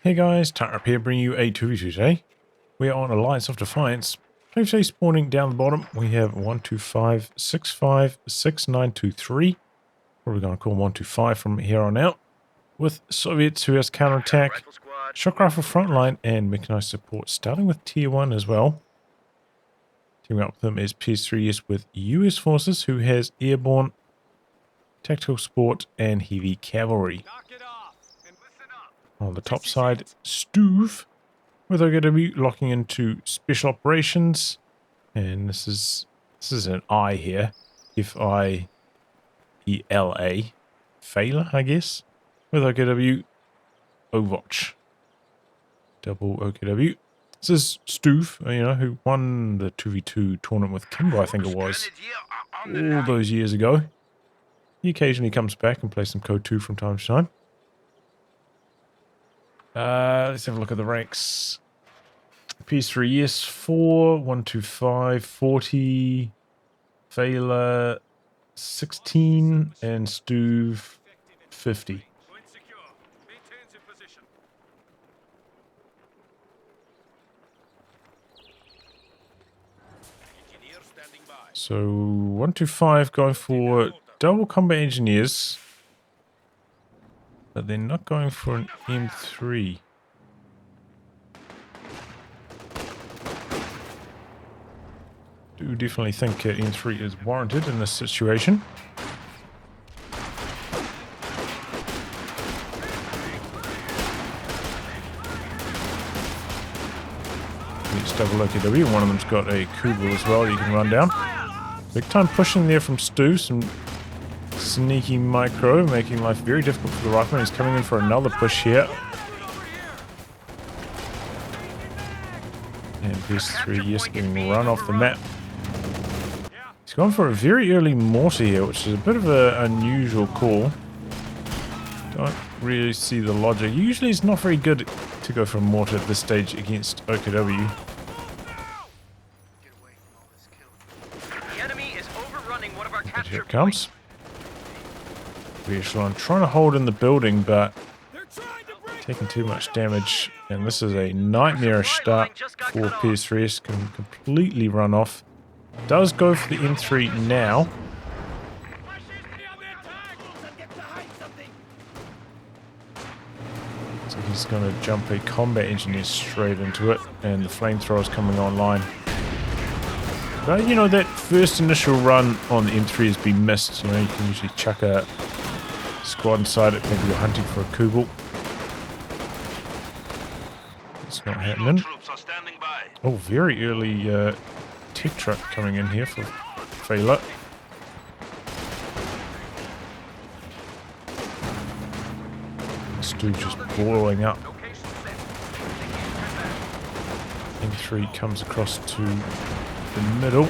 Hey guys, Tightrope here, bringing you a 2v2 today. We are on Alliance of Defiance. Today spawning down the bottom, we have 125656923. What are we going to call 125 from here on out? With Soviets who has counterattack, shock rifle frontline, and mechanized support, starting with tier 1 as well. Teaming up with them is ps3YES with US forces who has airborne, tactical support, and heavy cavalry. On the top side, Stuve, with OKW locking into special operations, and this is an I here, FIelA, FIelA, I guess, with OKW, Overwatch, double OKW. This is Stuve, who won the 2v2 tournament with Kimbo, I think it was, all those years ago. He occasionally comes back and plays some COH2 from time to time. Let's have a look at the ranks. ps3YES 4, 125, 40, FIelA 16, and Stuve 50. So 125 going for double combat engineers, but they're not going for an M3. Do definitely think M3 is warranted in this situation. It's double OKW, one of them's got a Kubel as well you can run down. Big time pushing there from Stu, some sneaky micro, making life very difficult for the rifleman. He's coming in for another push here. And ps3YES getting run off the map. He's gone for a very early mortar here, which is a bit of an unusual call. Don't really see the logic. Usually it's not very good to go for a mortar at this stage against OKW. And here it comes. Echelon trying to hold in the building, but taking too much damage. And this is a nightmarish start for ps3YES. Can completely run off. Does go for the M3 now. So he's going to jump a combat engineer straight into it. And the flamethrower's coming online. But, that first initial run on the M3 has been missed. You can usually chuck a squad inside it. Maybe you're hunting for a Kubel. It's not happening. Oh, very early tech truck coming in here for FIelA. Stu just blowing up. M3 comes across to the middle.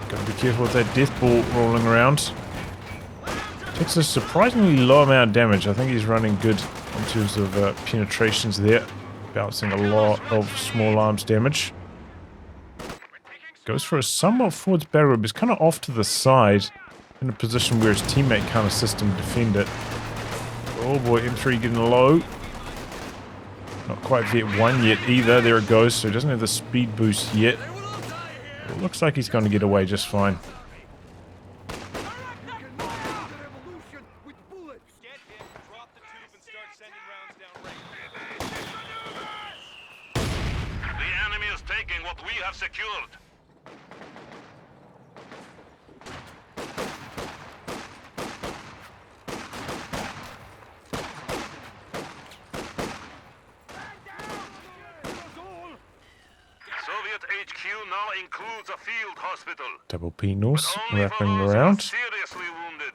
Gotta be careful with that death ball rolling around. Takes a surprisingly low amount of damage. I think he's running good in terms of penetrations there. Bouncing a lot of small arms damage. Goes for a somewhat forwards battle group. He's kind of off to the side in a position where his teammate can't assist him defend it. Oh boy, M3 getting low. Not quite vet 1 yet either. There it goes. So he doesn't have the speed boost yet. It looks like he's going to get away just fine. The enemy is taking what we have secured. Soviet HQ now includes a field hospital. Double P Norse wrapping around. Seriously wounded.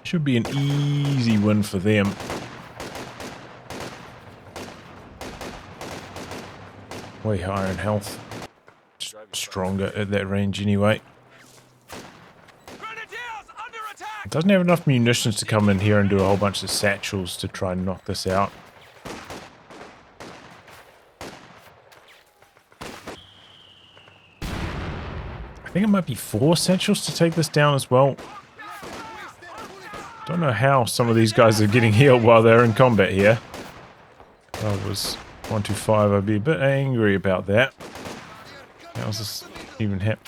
Should be an easy win for them. Way higher in health. Stronger at that range anyway. Doesn't have enough munitions to come in here and do a whole bunch of satchels to try and knock this out. I think it might be 4 satchels to take this down as well. Don't know how some of these guys are getting healed while they're in combat here. If I was 125, I'd be a bit angry about that. How's this even happen?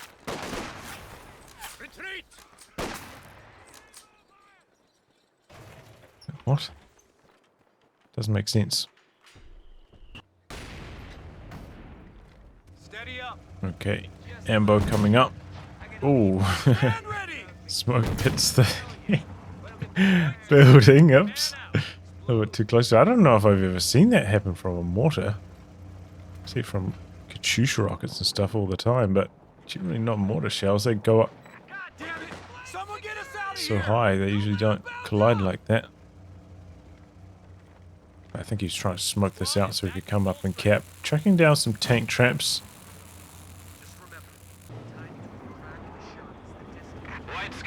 What? Doesn't make sense. Okay, ambo coming up. Ooh. Smoke hits the building. Oops. A little bit too close. I don't know if I've ever seen that happen from a mortar. I see it from Katyusha rockets and stuff all the time, but generally not mortar shells. They go up so high, they usually don't collide like that. I think he's trying to smoke this out so he could come up and cap. Tracking down some tank traps.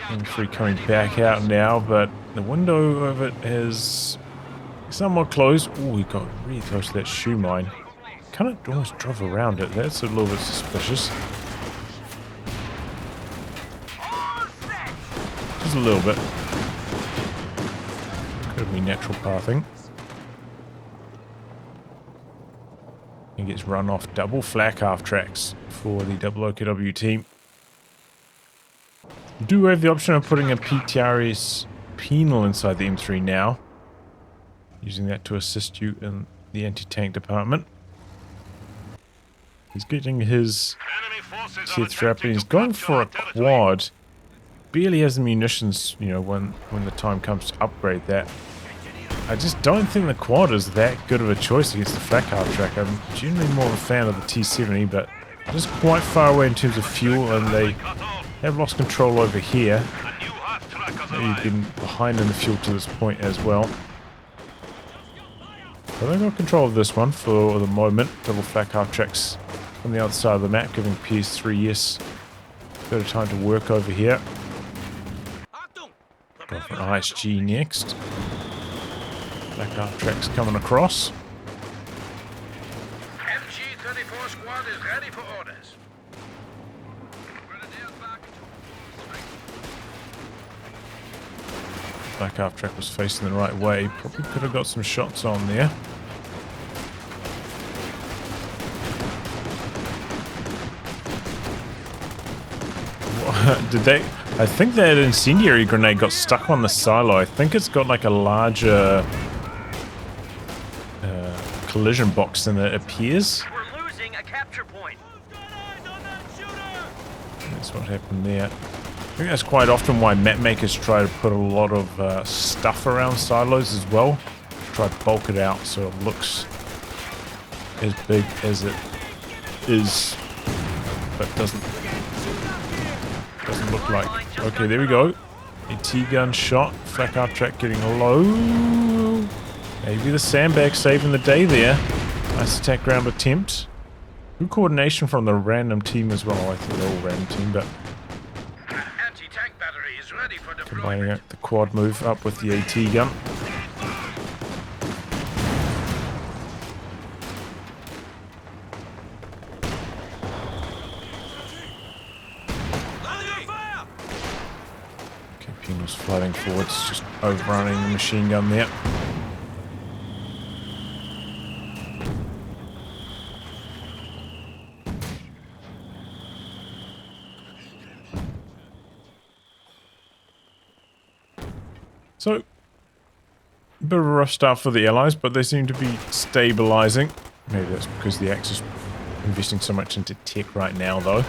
M3 coming back out now, but the window of it is somewhat closed. Oh, he got really close to that shoe mine. Kind of almost drove around it. That's a little bit suspicious. Just a little bit. Could be natural pathing. He gets run off double flak half tracks for the OKW team. You do have the option of putting a ps3YES penal inside the M3 now. Using that to assist you in the anti-tank department. He's getting his tier 3 up and he's going for a quad. Barely has the munitions, you know, when the time comes to upgrade that. I just don't think the quad is that good of a choice against the flak half track. I'm generally more of a fan of the T70, but just quite far away in terms of fuel, and they have lost control over here. They've been behind in the fuel to this point as well. But they've got control of this one for the moment. Double flak half tracks on the other side of the map, giving ps3YES a bit of time to work over here. Go for an ISG next. Flak half tracks coming across. MG-34 squad is ready for orders. Flak half track was facing the right way. Probably could have got some shots on there. What, did they? I think that incendiary grenade got stuck on the silo. I think it's got like a larger collision box than it appears. We're losing a capture point. That's what happened there. I think that's quite often why map makers try to put a lot of stuff around silos as well. Try to bulk it out so it looks as big as it is, but doesn't look like. Okay, there we go. A T-gun shot. Flak half track getting low. Maybe the sandbag saving the day there. Nice attack ground attempt. Good coordination from the random team as well. I think they're all random team, but Anti-tank battery is ready for combining deployment. the quad move up with the AT gun. Okay, Penal's flooding forwards, just overrunning the machine gun there. So, a bit of a rough start for the allies, but they seem to be stabilizing. Maybe that's because the Axis investing so much into tech right now, though.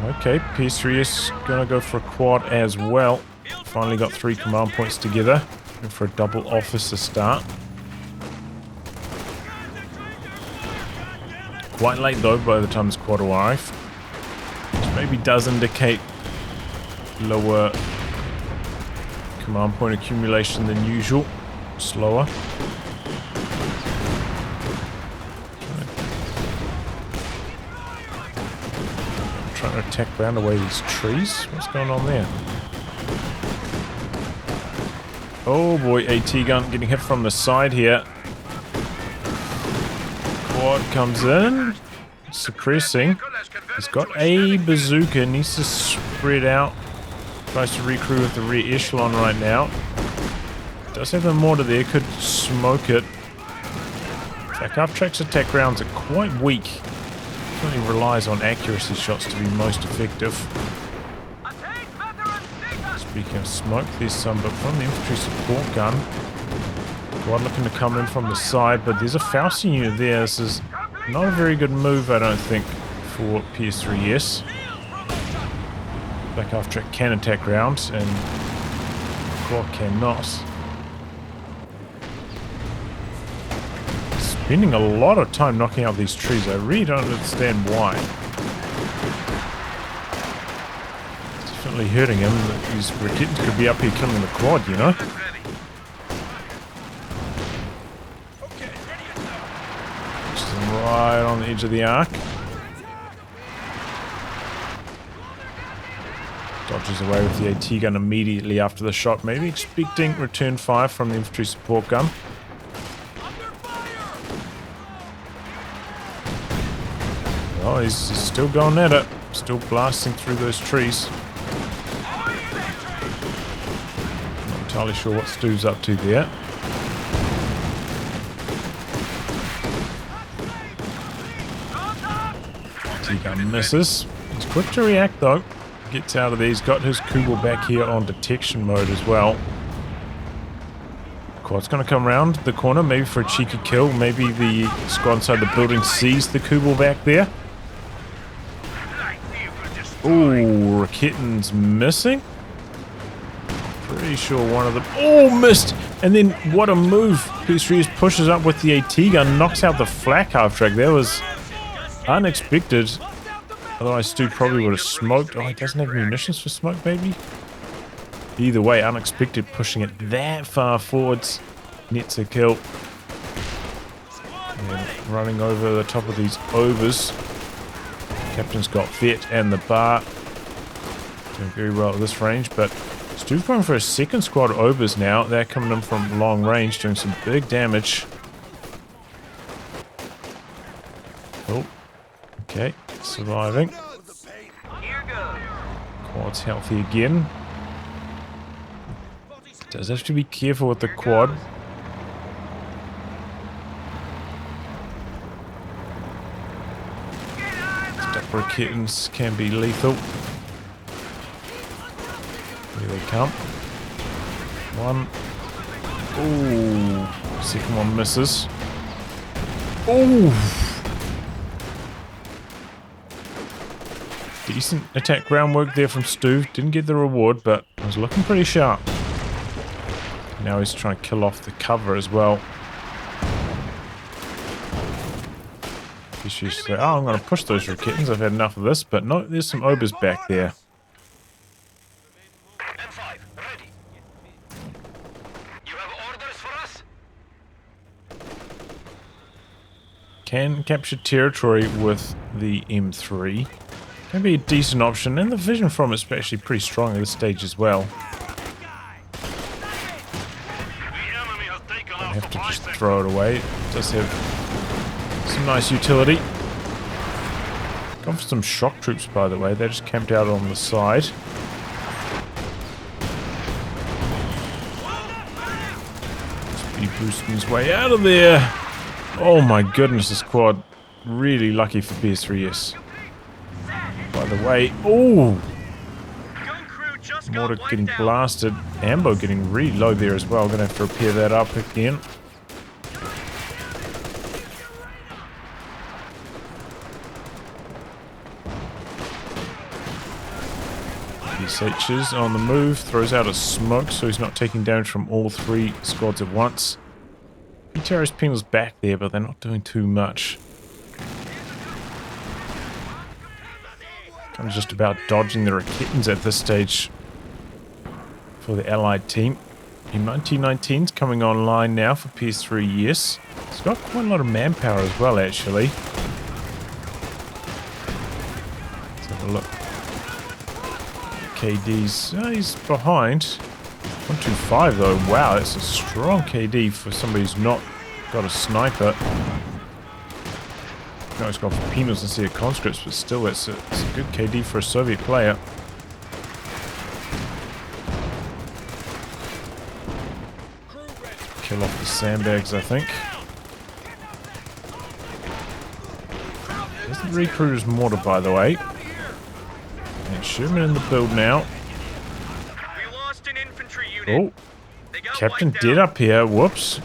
Okay, ps3YES gonna go for a quad as well. Finally got 3 command points together. Going for a double officer start. Quite late though by the time this quad arrives. Which maybe does indicate lower command point accumulation than usual. Slower. I'm trying to attack round away these trees. What's going on there? Oh boy, AT gun getting hit from the side here. Quad comes in. Suppressing. He's got a bazooka. Needs to spread out. Tries to recrew with the rear echelon right now. Does have the mortar there, could smoke it. In fact, half-track's attack rounds are quite weak. Certainly relies on accuracy shots to be most effective. Speaking of smoke, there's some, but from the infantry support gun. Quad looking to come in from the side, but there's a FIelA unit there. This is not a very good move, I don't think, for ps3YES. Back half-track can attack rounds, and Quad cannot. Spending a lot of time knocking out these trees. I really don't understand why. It's definitely hurting him. These Rakitans could be up here killing the Quad, you know? Just right on the edge of the arc. Dodges away with the AT gun immediately after the shot, maybe expecting return fire from the infantry support gun. Oh, he's still going at it. Still blasting through those trees. Not entirely sure what Stuve's up to there. T-gun misses. He's quick to react though. Gets out of there. He's got his Kugel back here on detection mode as well. Quad's going to come around the corner, maybe for a cheeky kill. Maybe the squad inside the building sees the Kugel back there. Ooh, Rakitan's missing. Pretty sure one of them... Oh, missed! And then what a move. ps3YES pushes up with the AT gun, knocks out the flak half-track. That was unexpected. Otherwise, Stu probably would have smoked. Oh, he doesn't have munitions for smoke, maybe? Either way, unexpected, pushing it that far forwards. Nets a kill. And running over the top of these overs. Captain's got Vet and the bar. Doing very well at this range, but Stu's going for a second squad overs now. They're coming in from long range, doing some big damage. Oh, okay, surviving. Quad's healthy again. Does have to be careful with the quad. Rakitans can be lethal. Here they come. One. Ooh. Second one misses. Ooh. Decent attack groundwork there from Stuve. Didn't get the reward, but was looking pretty sharp. Now he's trying to kill off the cover as well. She's like, oh, I'm going to push those Rakitans. I've had enough of this, but no, there's some obers back there. M5, ready. You have orders for us? Can capture territory with the M3. Can be a decent option, and the vision from it's actually pretty strong at this stage as well. Don't have to just throw it away. It does have some nice utility. Gone for some shock troops, by the way. They just camped out on the side. Speed boosting his way out of there. Oh my goodness, this quad really lucky for ps3YES. By the way, oh, mortar getting blasted. Ambo getting really low there as well. Gonna have to repair that up again. SH's on the move, throws out a smoke so he's not taking damage from all three squads at once. Terrorist Penal's back there, but they're not doing too much. Kind of just about dodging the Rakitans at this stage for the allied team. M1919's coming online now for ps3YES. It's got quite a lot of manpower as well, actually. Let's have a look. KD's, he's behind. 125 though, wow, that's a strong KD for somebody who's not got a sniper. No, he's gone for penals instead of conscripts, but still, it's a good KD for a Soviet player. Kill off the sandbags, I think. There's the recruiter's mortar, by the way. And Sherman in the build now. We lost an infantry unit. Oh, They got Captain wiped dead out. up here. Whoops.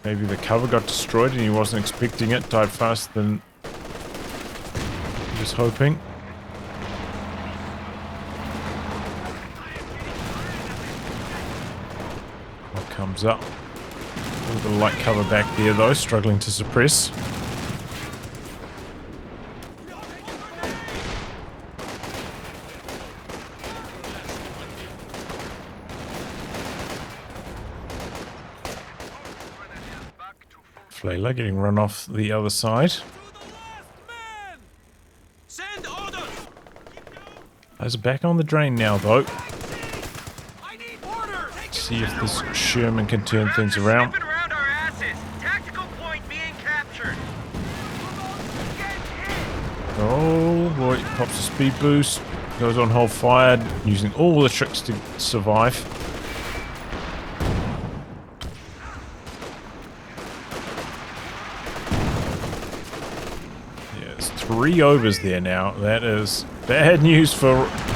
Maybe the cover got destroyed and he wasn't expecting it. Died faster than he was hoping. What comes up? A little bit of light cover back there though, struggling to suppress. FIelA getting run off the other side. Send orders. Eyes are back on the drain now though. I need orders. See if this Sherman can turn things around. Slipping around our asses. Tactical point being captured. Oh boy, pops a speed boost. Goes on hold fire, using all the tricks to survive. Yeah, it's 3 overs there now. That is bad news for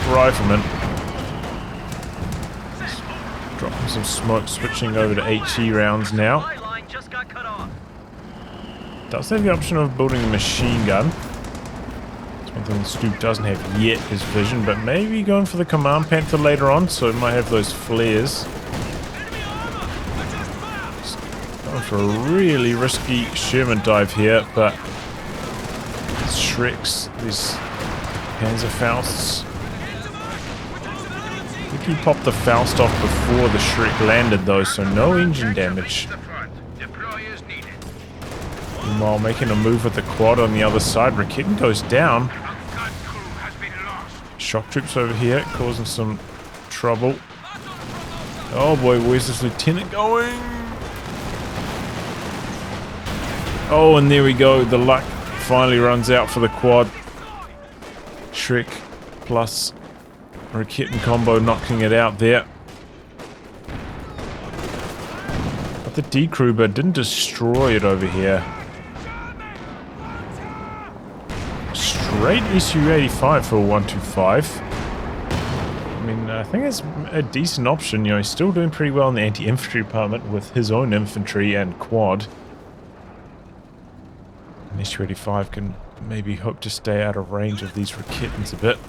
riflemen. Dropping some smoke, switching over to HE rounds now. Supply line just got cut off. Does have the option of building a machine gun. It's one thing Stuve doesn't have yet, is vision, but maybe going for the Command Panther later on, so it might have those flares. Just going for a really risky Sherman dive here, but these Shreks, these Panzerfausts. I think he popped the Faust off before the Shrek landed though, so no engine damage. Meanwhile, making a move with the quad on the other side, Rakitin goes down. Shock troops over here, causing some trouble. Oh boy, where's this lieutenant going? Oh, and there we go. The luck finally runs out for the quad. Shrek plus Rakitin combo knocking it out there. But the decruiser didn't destroy it over here. Straight SU-85 for a 125. I mean, I think it's a decent option. You know, he's still doing pretty well in the anti-infantry department with his own infantry and quad. An SU-85 can maybe hope to stay out of range of these Rakitins a bit.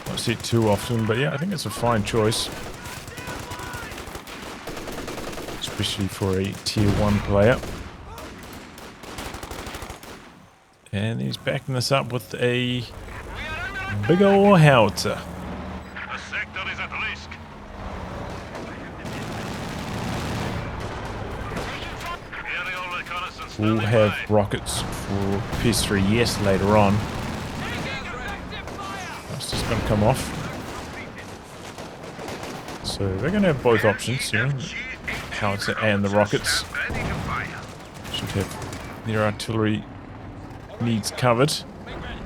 Don't see it too often, but yeah, I think it's a fine choice. Especially for a tier 1 player. And he's backing this up with a big ol' howitzer. The sector is at risk. Aerial reconnaissance. We'll have rockets for ps3YES later on. That's just going to come off. So they're going to have both options, you know, howitzer and the rockets. Should have their artillery needs covered.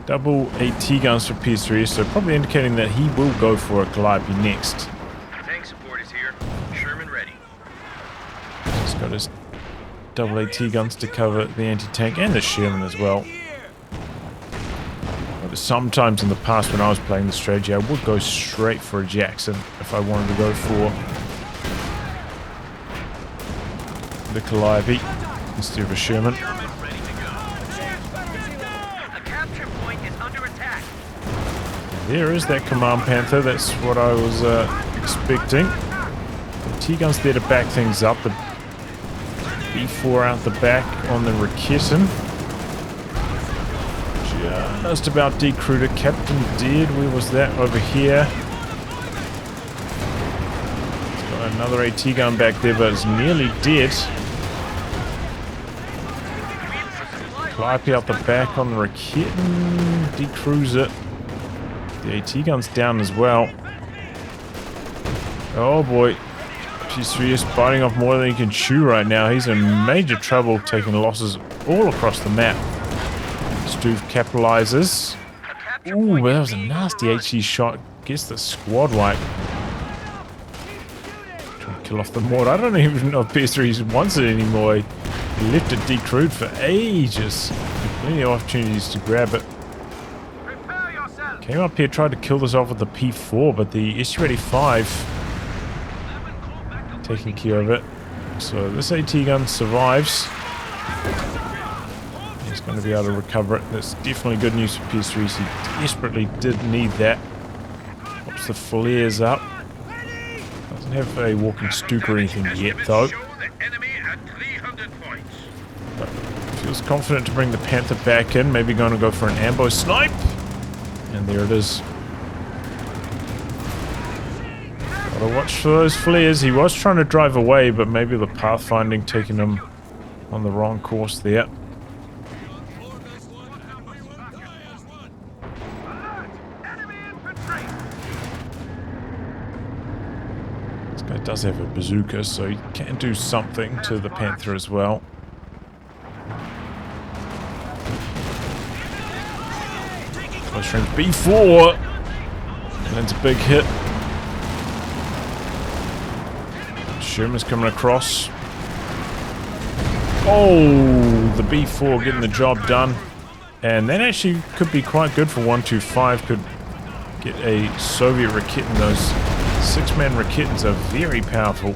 Double AT guns for ps3YES, so probably indicating that he will go for a Calliope next. Tank support is here. Sherman ready. He's got his double AT guns to cover the anti-tank and the Sherman as well. Sometimes in the past when I was playing the strategy, I would go straight for a Jackson if I wanted to go for the Calliope instead of a Sherman. There is that Command Panther, that's what I was expecting. The T-gun's there to back things up. The B4 out the back on the Rakitin. Just about decruited. Captain dead. Where was that? Over here. It's got another AT gun back there, but it's nearly dead. Calliope out the back on the Rakitin. Decruise it. The AT gun's down as well. Oh boy. ps3YES biting off more than he can chew right now. He's in major trouble, taking losses all across the map. Stuve capitalizes. Ooh, but that was a nasty HE shot. Gets the squad wipe. kill off the Mort. I don't even know if ps3YES wants it anymore. He left it decrewed for ages. Plenty of opportunities to grab it. Prepare yourself. Came up here, tried to kill this off with the P4, but the SU-85 taking care of it. So this AT gun survives. He's going to be able to recover it. That's definitely good news for ps3YES. He desperately did need that. Pops the FIelA up. Doesn't have a walking Stuve or anything yet though. But feels confident to bring the Panther back in. Maybe going to go for an ambo snipe. And there it is. Gotta watch for those flares. He was trying to drive away, but maybe the pathfinding taking him on the wrong course there. This guy does have a bazooka, so he can do something to the Panther as well. Close range B4! And that's a big hit. Sherman's coming across. Oh, the B4 getting the job done. And that actually could be quite good for 125. Could get a Soviet Raketin. Those 6-man Raketins are very powerful.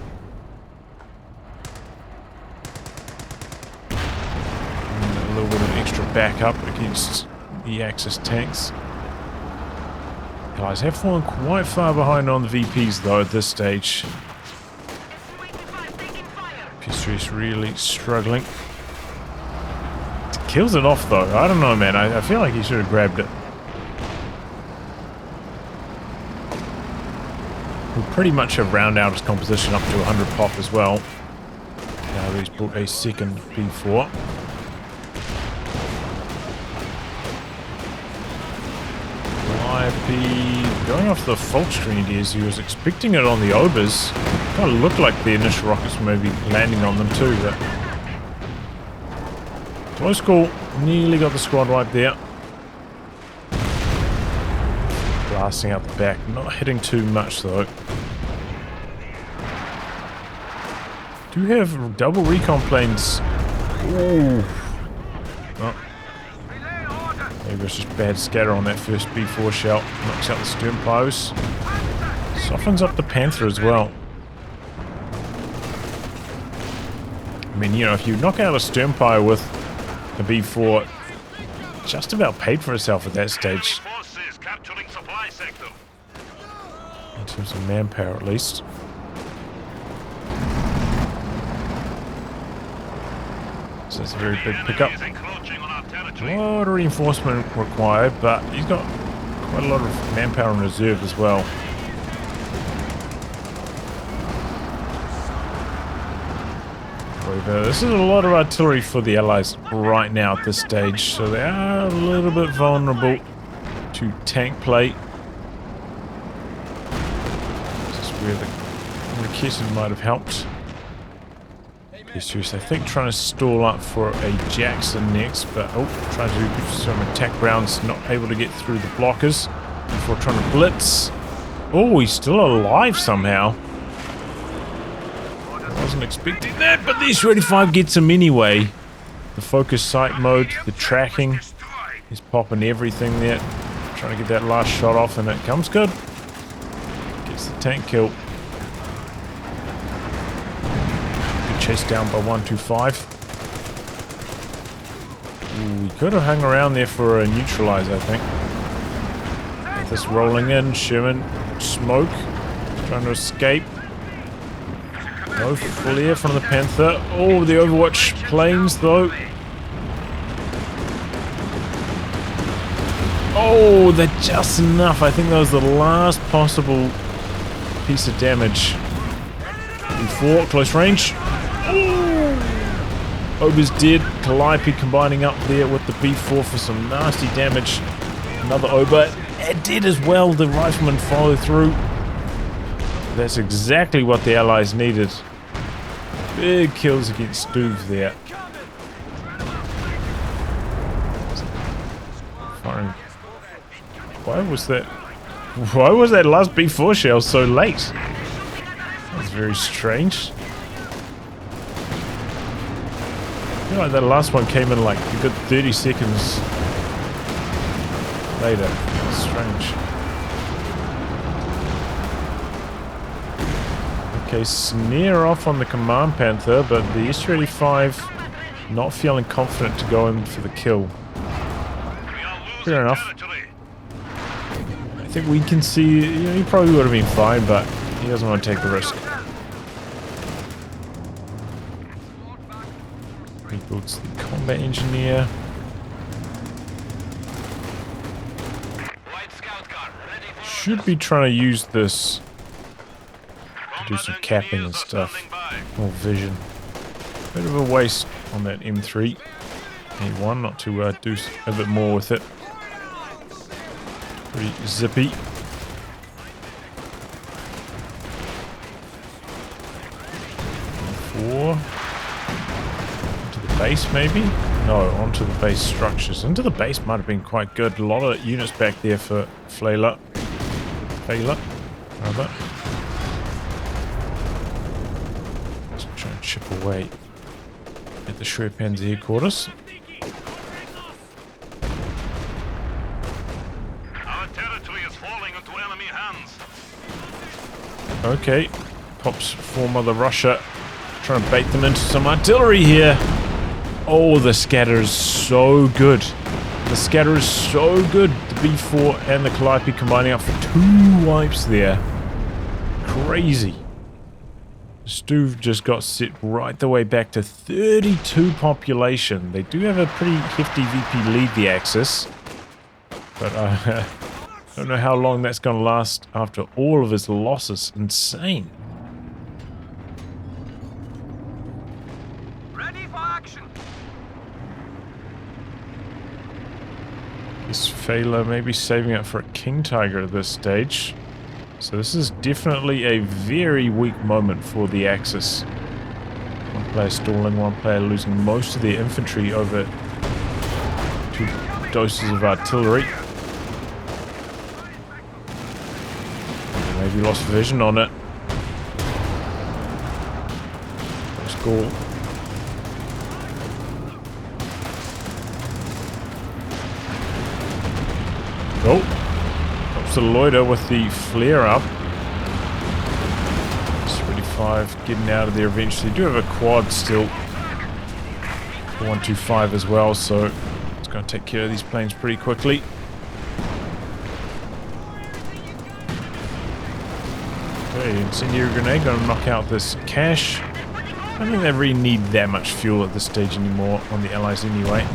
And a little bit of extra backup against the Axis tanks. Guys have fallen quite far behind on the VPs though at this stage. ps3YES really struggling. Kills it off though. I don't know, man. I feel like he should have grabbed it. We'll pretty much have round out his composition up to 100 pop as well. Now that he's brought a second B4. IP going off the fault screen as he was expecting it on the Obers. Kind of looked like the initial rockets were maybe landing on them too, but close call. Nearly got the squad wipe there. Blasting out the back, not hitting too much though. Do have double recon planes. Ooh. Oh. Maybe it's just bad scatter on that first B4 shell. Knocks out the stern pose. Softens up the Panther as well. I mean, you know, if you knock out a stern pile with a B4, just about paid for itself at that stage. In terms of manpower, at least. So that's a very big pickup. A lot of reinforcement required, but he's got quite a lot of manpower in reserve as well. This is a lot of artillery for the Allies right now at this stage, so they are a little bit vulnerable to tank play. This is where the Raketin might have helped. ps3YES, I think, trying to stall up for a Jackson next, but trying to do some attack rounds, not able to get through the blockers before trying to blitz. Oh, he's still alive somehow. Wasn't expecting that, but the SU-85 gets him anyway. The focus sight mode, the tracking, he's popping everything there, trying to get that last shot off, and it comes good. Gets the tank kill. Good chase down by 125. Ooh, he could have hung around there for a neutralize, I think. Get this rolling in, Sherman, smoke, trying to escape. No flare from the Panther. Oh, the Overwatch planes though. Oh, they're just enough. I think that was the last possible piece of damage. B4, close range. Oh! Ober's dead. Calliope combining up there with the B4 for some nasty damage. Another Ober. It did as well. The rifleman followed through. That's exactly what the Allies needed. Big kills against Stuve there. Firing. Why was that last B4 shell so late? That was very strange. I feel like that last one came in like a good 30 seconds later. Strange. Okay, snare off on the Command Panther, but the S-285 not feeling confident to go in for the kill. Fair enough. I think we can see, you know, he probably would have been fine, but he doesn't want to take the risk. Rebuilds the combat engineer. Should be trying to use this to do some capping and stuff. More vision. Bit of a waste on that M3. A1, not to do a bit more with it. Pretty zippy. Four. Onto the base maybe? No, onto the base structures. Into the base might have been quite good. A lot of units back there for FIelA. FIelA, rather. Let's try and chip away at the Schwerpanzer headquarters. Our territory is falling into enemy hands. Okay, pops for Mother Russia. Trying to bait them into some artillery here. Oh, the scatter is so good. The scatter is so good. The B4 and the Calliope combining up for 2 wipes there. Crazy. Stuve just got set right the way back to 32 population. They do have a pretty hefty VP lead, the Axis. But I don't know how long that's going to last after all of his losses. Insane. Ready for action. This FIelA maybe saving up for a King Tiger at this stage. So this is definitely a very weak moment for the Axis. One player stalling, one player losing most of their infantry over 2 doses of artillery. Maybe lost vision on it. Let's go. Oh. Drops the loiter with the flare up. ps3YES getting out of there eventually. They do have a quad still. 125 as well, so it's going to take care of these planes pretty quickly. Okay, incendiary grenade going to knock out this cache. I don't think they really need that much fuel at this stage anymore on the Allies anyway.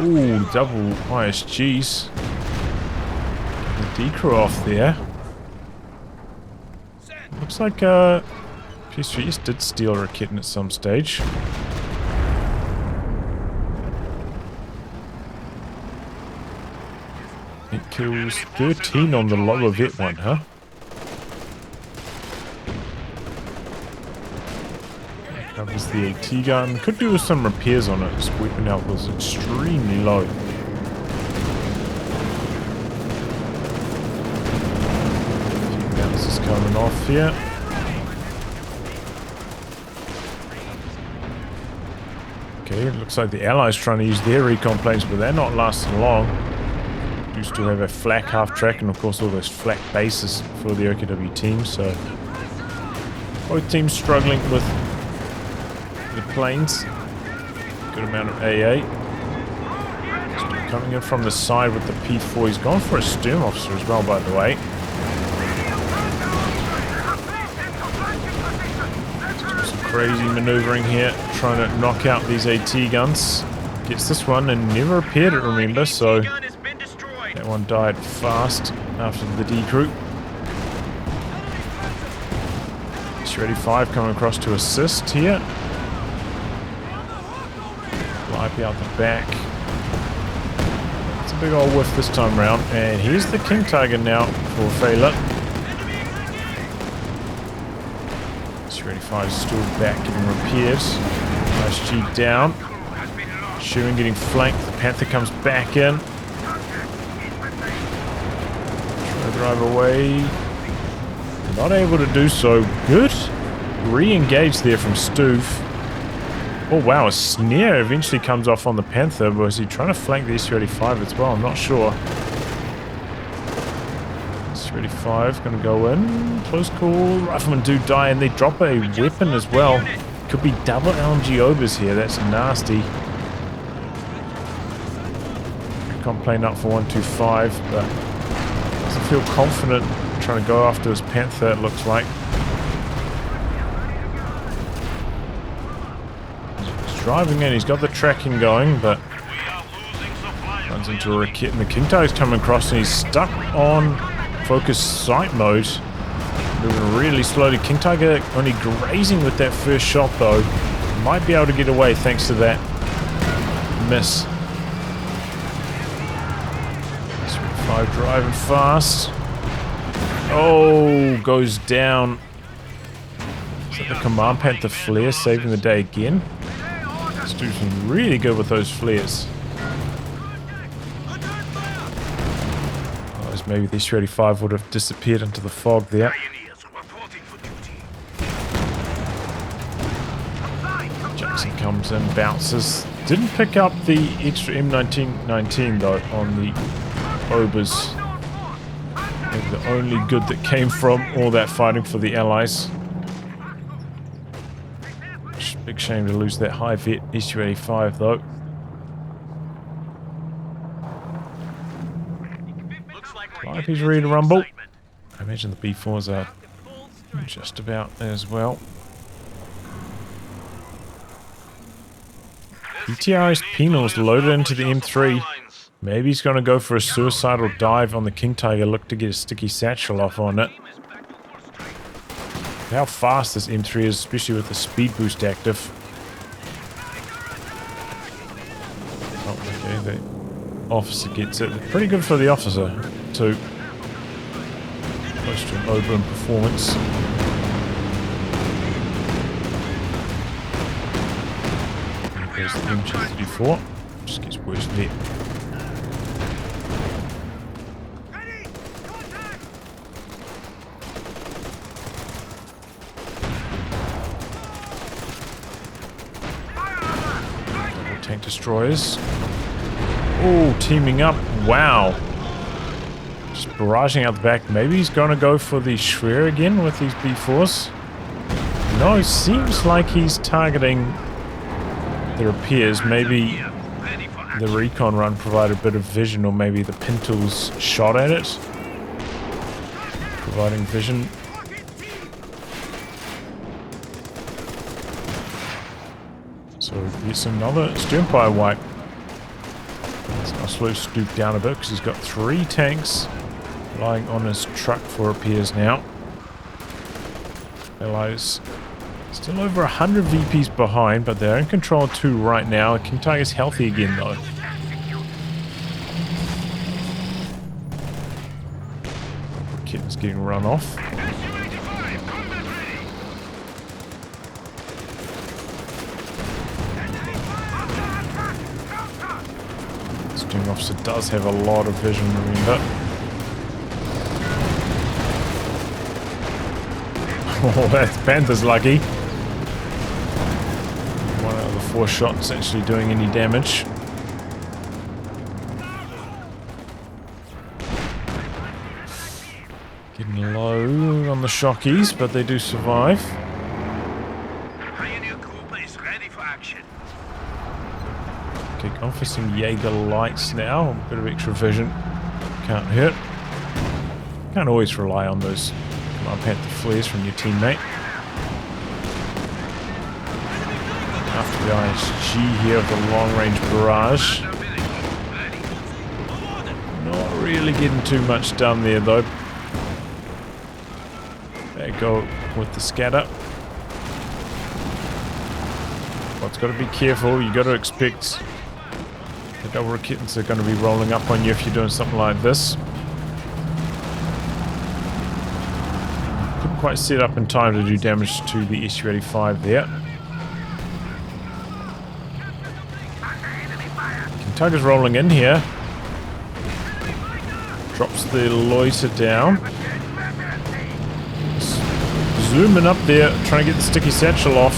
Ooh, double ISGs. The decrew off there. Looks like ps3YES did steal a kitten at some stage. It kills 13 on the lower vet one, huh? Covers the AT gun. Could do with some repairs on it. Its weapon health was extremely low. This is coming off here. Okay, it looks like the Allies trying to use their recon planes, but they're not lasting long. Do still have a flak half track and of course all those flak bases for the OKW team, so both teams struggling with the planes. Good amount of AA. Still coming in from the side with the P4. He's gone for a stern officer as well, by the way. Some crazy maneuvering here, trying to knock out these AT guns. Gets this one and never repaired it, remember, so that one died fast after the decrew. ps3YES coming across to assist here. Be out the back. It's a big old whiff this time round, and here's the King Tiger now for FIelA. ps3YES still back, getting repaired. ISG down. Shooting, getting flanked. The Panther comes back in. Try to drive away. Not able to do so. Good re-engage there from Stuve. Oh wow, a snare eventually comes off on the Panther. Was he trying to flank the SU-85 as well? I'm not sure. SU-85 going to go in. Close call. Riflemen do die and they drop a weapon as well. Could be double LMG overs here. That's nasty. Can't play up for 125, but doesn't feel confident trying to go after his Panther, it looks like. He's driving in, he's got the tracking going, but runs into a Rakit, and the King Tiger's coming across and he's stuck on focus sight mode. Moving really slowly. King Tiger only grazing with that first shot though. Might be able to get away thanks to that miss. SU-85 driving fast. Oh, goes down. Is that the Command Panther flare saving the day again? This dude's been really good with those flares. Otherwise, maybe the SU-85 would have disappeared into the fog there. Jackson comes in, bounces. Didn't pick up the extra M1919 though on the Obers. The only good that came from all that fighting for the Allies. Big shame to lose that high vet SU-85 though. He's ready to rumble. I imagine the B4s are just about as well. ETR's penals loaded into the M3. Maybe he's going to go for a suicidal dive on the King Tiger, look to get a sticky satchel off on it. How fast this M3 is, especially with the speed boost active. Oh, okay, the officer gets it. Pretty good for the officer, too. Close to an over in performance. There goes the MG34. Just gets worse net. Tank destroyers. Oh, teaming up. Wow. Just barraging out the back. Maybe he's going to go for the Schwer again with these B4s. No, it seems like he's targeting the repairs. Maybe the recon run provided a bit of vision, or maybe the Pintos shot at it, providing vision. So it's another Sternfire wipe. I'll slow Stuve down a bit because he's got 3 tanks lying on his truck for repairs now. Allies still over 100 VPs behind, but they're in control of 2 right now. King Tiger's healthy again though. Kitten's getting run off. Steering officer does have a lot of vision, remember. Oh, that Panther's lucky. One out of the 4 shots actually doing any damage. Getting low on the shockies, but they do survive. Okay, going for some Jaeger lights now. A bit of extra vision. Can't hurt. Can't always rely on those Command Panther flares from your teammate. After the ISG here of the long range barrage. Not really getting too much done there though. There you go with the scatter. But it's got to be careful. You got to expect the double Rakitans are going to be rolling up on you if you're doing something like this. Couldn't quite set up in time to do damage to the SU-85 there. King Tiger's rolling in here. Drops the loiter down. zooming up there, trying to get the sticky satchel off.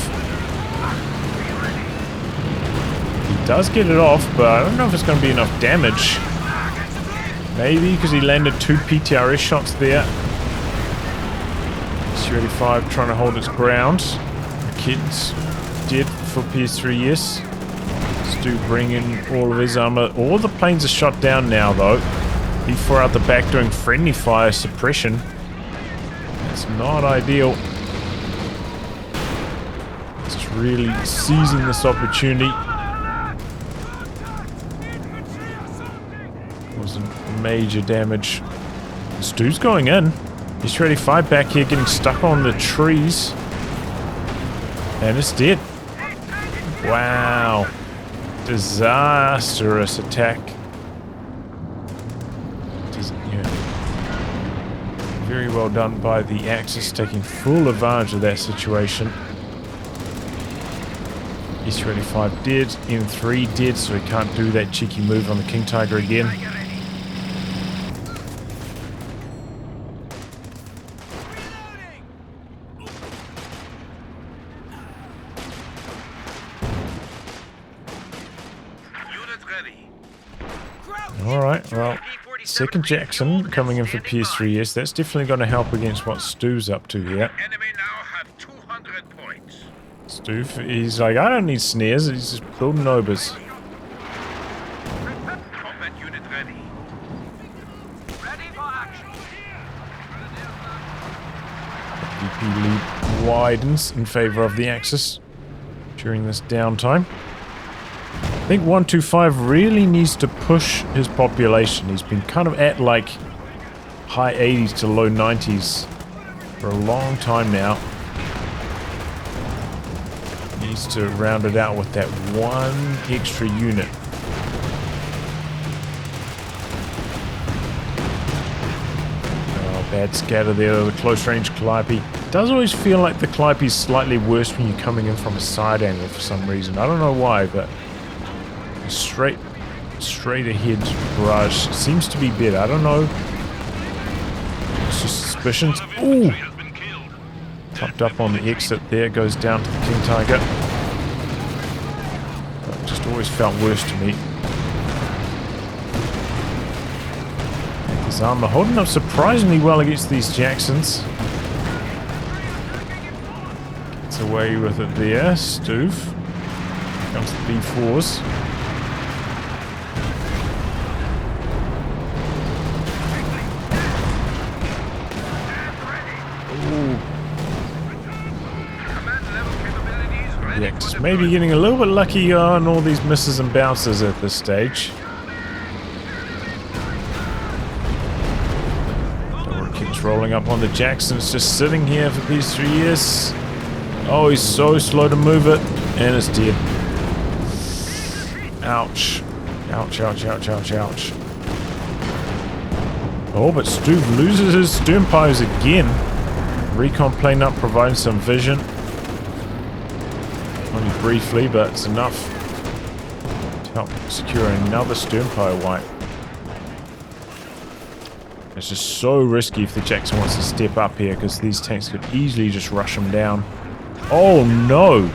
He does get it off, but I don't know if it's going to be enough damage. Maybe because he landed 2 PTRS shots there. ps3YES trying to hold its ground. The kid's dead for ps3YES. Stuve bringing all of his armor. All the planes are shot down now, though. B4 out the back doing friendly fire suppression. It's not ideal. Just really seizing this opportunity. Wasn't major damage. Stuve's going in. ps3YES back here getting stuck on the trees. And it's dead. Wow. Disastrous attack. Very well done by the Axis, taking full advantage of that situation. ps3YES dead, M3 dead, so he can't do that cheeky move on the King Tiger again. Alright, well, second Jackson coming in for ps3YES. That's definitely going to help against what Stuve's up to here. Enemy now have 200 points. Stuve, he's like, I don't need snares, he's just building obers. Combat unit ready. Ready for action. VP lead widens in favor of the Axis during this downtime. I think 125 really needs to push his population. He's been kind of at like high 80s to low 90s for a long time now. Needs to round it out with that one extra unit. Oh, bad scatter there, the close range Calliope. Does always feel like the Calliope's slightly worse when you're coming in from a side angle for some reason. I don't know why, but straight ahead barrage seems to be better. I don't know. It's just suspicions. Ooh! Popped up on the exit there, goes down to the King Tiger. That just always felt worse to me. His armor holding up surprisingly well against these Jacksons. Gets away with it there. Stuve. Comes the B4s. Just maybe getting a little bit lucky on all these misses and bounces at this stage. Keeps rolling up on the Jacksons, just sitting here for ps3YES. Oh, he's so slow to move it, and it's dead. Ouch. Ouch, ouch, ouch, ouch, ouch. Oh, but Stuve loses his stern piles again. Recon plane up, providing some vision. Only briefly, but it's enough to help secure another sternpile wipe. It's just so risky if the Jackson wants to step up here, because these tanks could easily just rush him down. Oh no!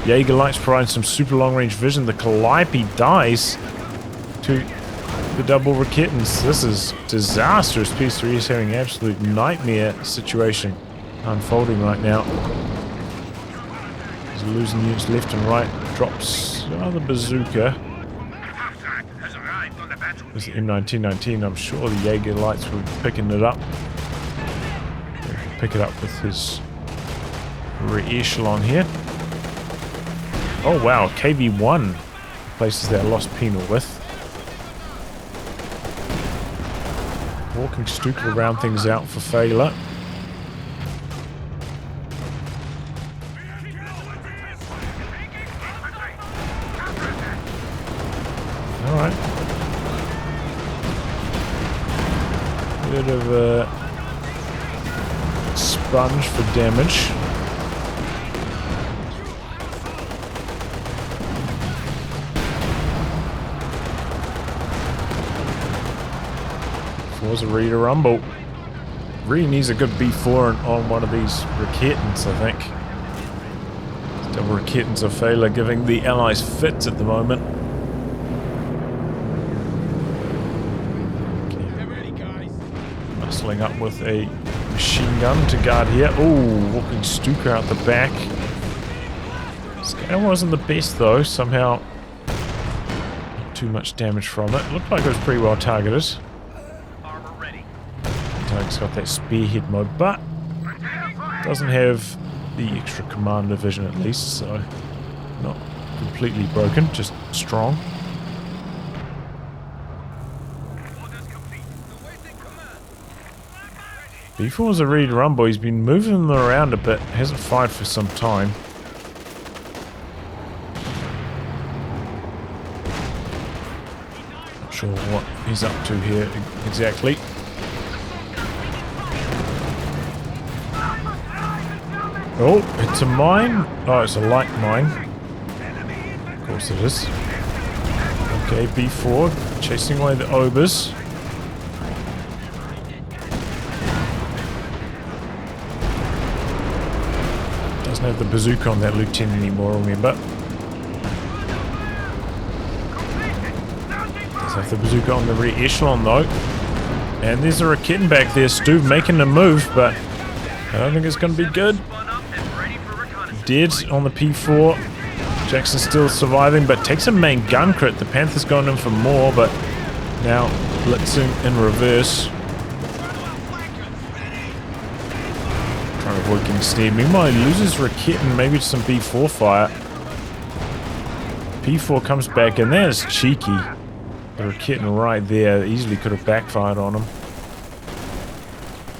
Jaeger Lights providing some super long range vision. The Calliope dies to the double Raketans. This is disastrous. ps3YES having an absolute nightmare situation unfolding right now. Losing units left and right. Drops another bazooka. With the M1919, I'm sure the Jaeger Lights will be picking it up. Pick it up with his rear echelon here. Oh wow, KV1 places that lost penal with. Walking Stuve to round things out for FIelA. Alright. Bit of a sponge for damage. Was a ready to rumble. Really needs a good B4 on one of these Raketans, I think. Double Raketans of FIelA giving the allies fits at the moment. Muscling up with a machine gun to guard here. Oh, walking Stuve out the back. Scale wasn't the best though, somehow not too much damage from it. Looked like it was pretty well targeted. Target's got that spearhead mode, but doesn't have the extra commander vision at least, so not completely broken, just strong. B4s are ready to run, boy. He's been moving them around a bit. Hasn't fired for some time. Not sure what he's up to here exactly. Oh, it's a mine. Oh, it's a light mine. Of course it is. Okay, B4 chasing away the obers. Doesn't have the bazooka on that lieutenant anymore, remember. Does have the bazooka on the rear echelon though. And there's a Raketan back there. Stuve making a move, but I don't think it's going to be good. Dead on the P4. Jackson's still surviving, but takes a main gun crit. The Panther's going in for more, but now blitzing in reverse. Trying to avoid getting snared. Meanwhile, he loses Raketan, maybe some B4 fire. P4 comes back, and that is cheeky. The Raketan right there easily could have backfired on him.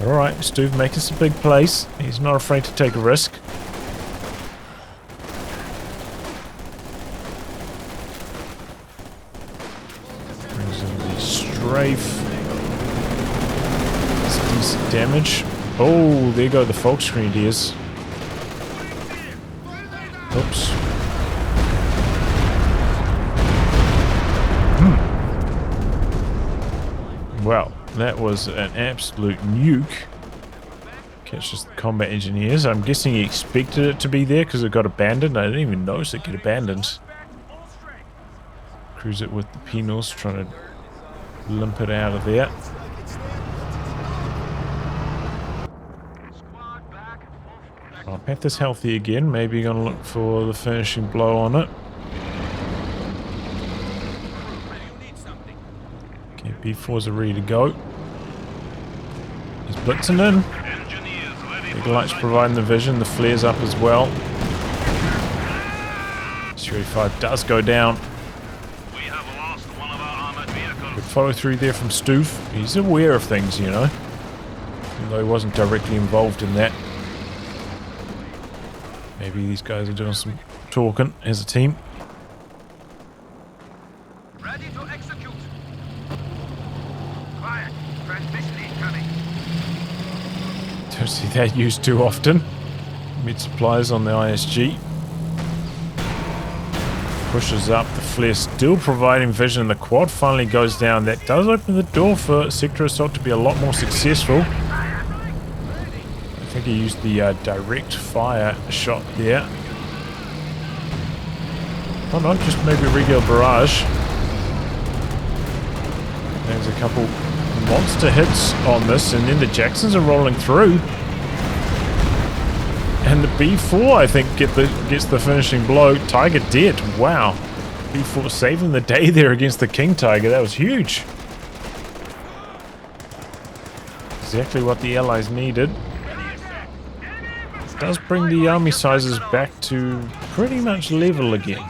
Alright, Stuve making some big plays. He's not afraid to take a risk. Brings in the strafe. That's decent damage. Oh, there go the Volks Grenadiers. Oops. Well, that was an absolute nuke. Catches the combat engineers. I'm guessing he expected it to be there because it got abandoned. I didn't even notice it get abandoned. Cruise it with the penals, trying to limp it out of there. Oh, Panther's healthy again. Maybe gonna look for the finishing blow on it. Okay, B4s are ready to go. He's blitzing in. Big lights providing the vision. The flares up as well. 35 does go down. Good follow through there from Stuve. He's aware of things, you know. Even though he wasn't directly involved in that. Maybe these guys are doing some talking as a team. Ready to execute. Quiet. Transmission incoming. Don't see that used too often. Mid supplies on the ISG. Pushes up. The flare still providing vision. The quad finally goes down. That does open the door for Sector Assault to be a lot more successful. I think he used the direct fire shot there. Oh no, just maybe a regular barrage. There's a couple monster hits on this, and then the Jacksons are rolling through. And the B4, I think, gets the finishing blow. Tiger dead. Wow. B4 saving the day there against the King Tiger. That was huge. Exactly what the allies needed. Does bring the army sizes back to pretty much level again.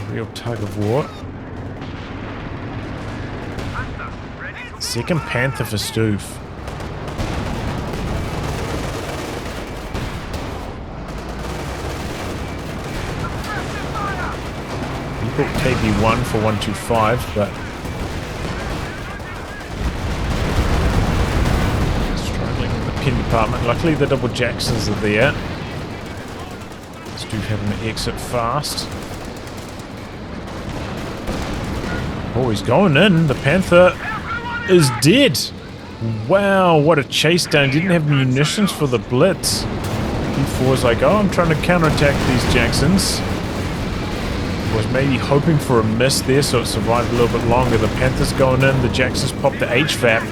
Real tug of war. Second Panther for Stuve. He put KB1 for 125, but pin department. Luckily the double Jacksons are there. Stuve having to exit fast. Oh, he's going in. The Panther is dead. Wow, what a chase down. Didn't have munitions for the blitz. P4's like, oh, I'm trying to counterattack these Jacksons. Was maybe hoping for a miss there, so it survived a little bit longer. The Panthers going in, the Jacksons popped the HVAP.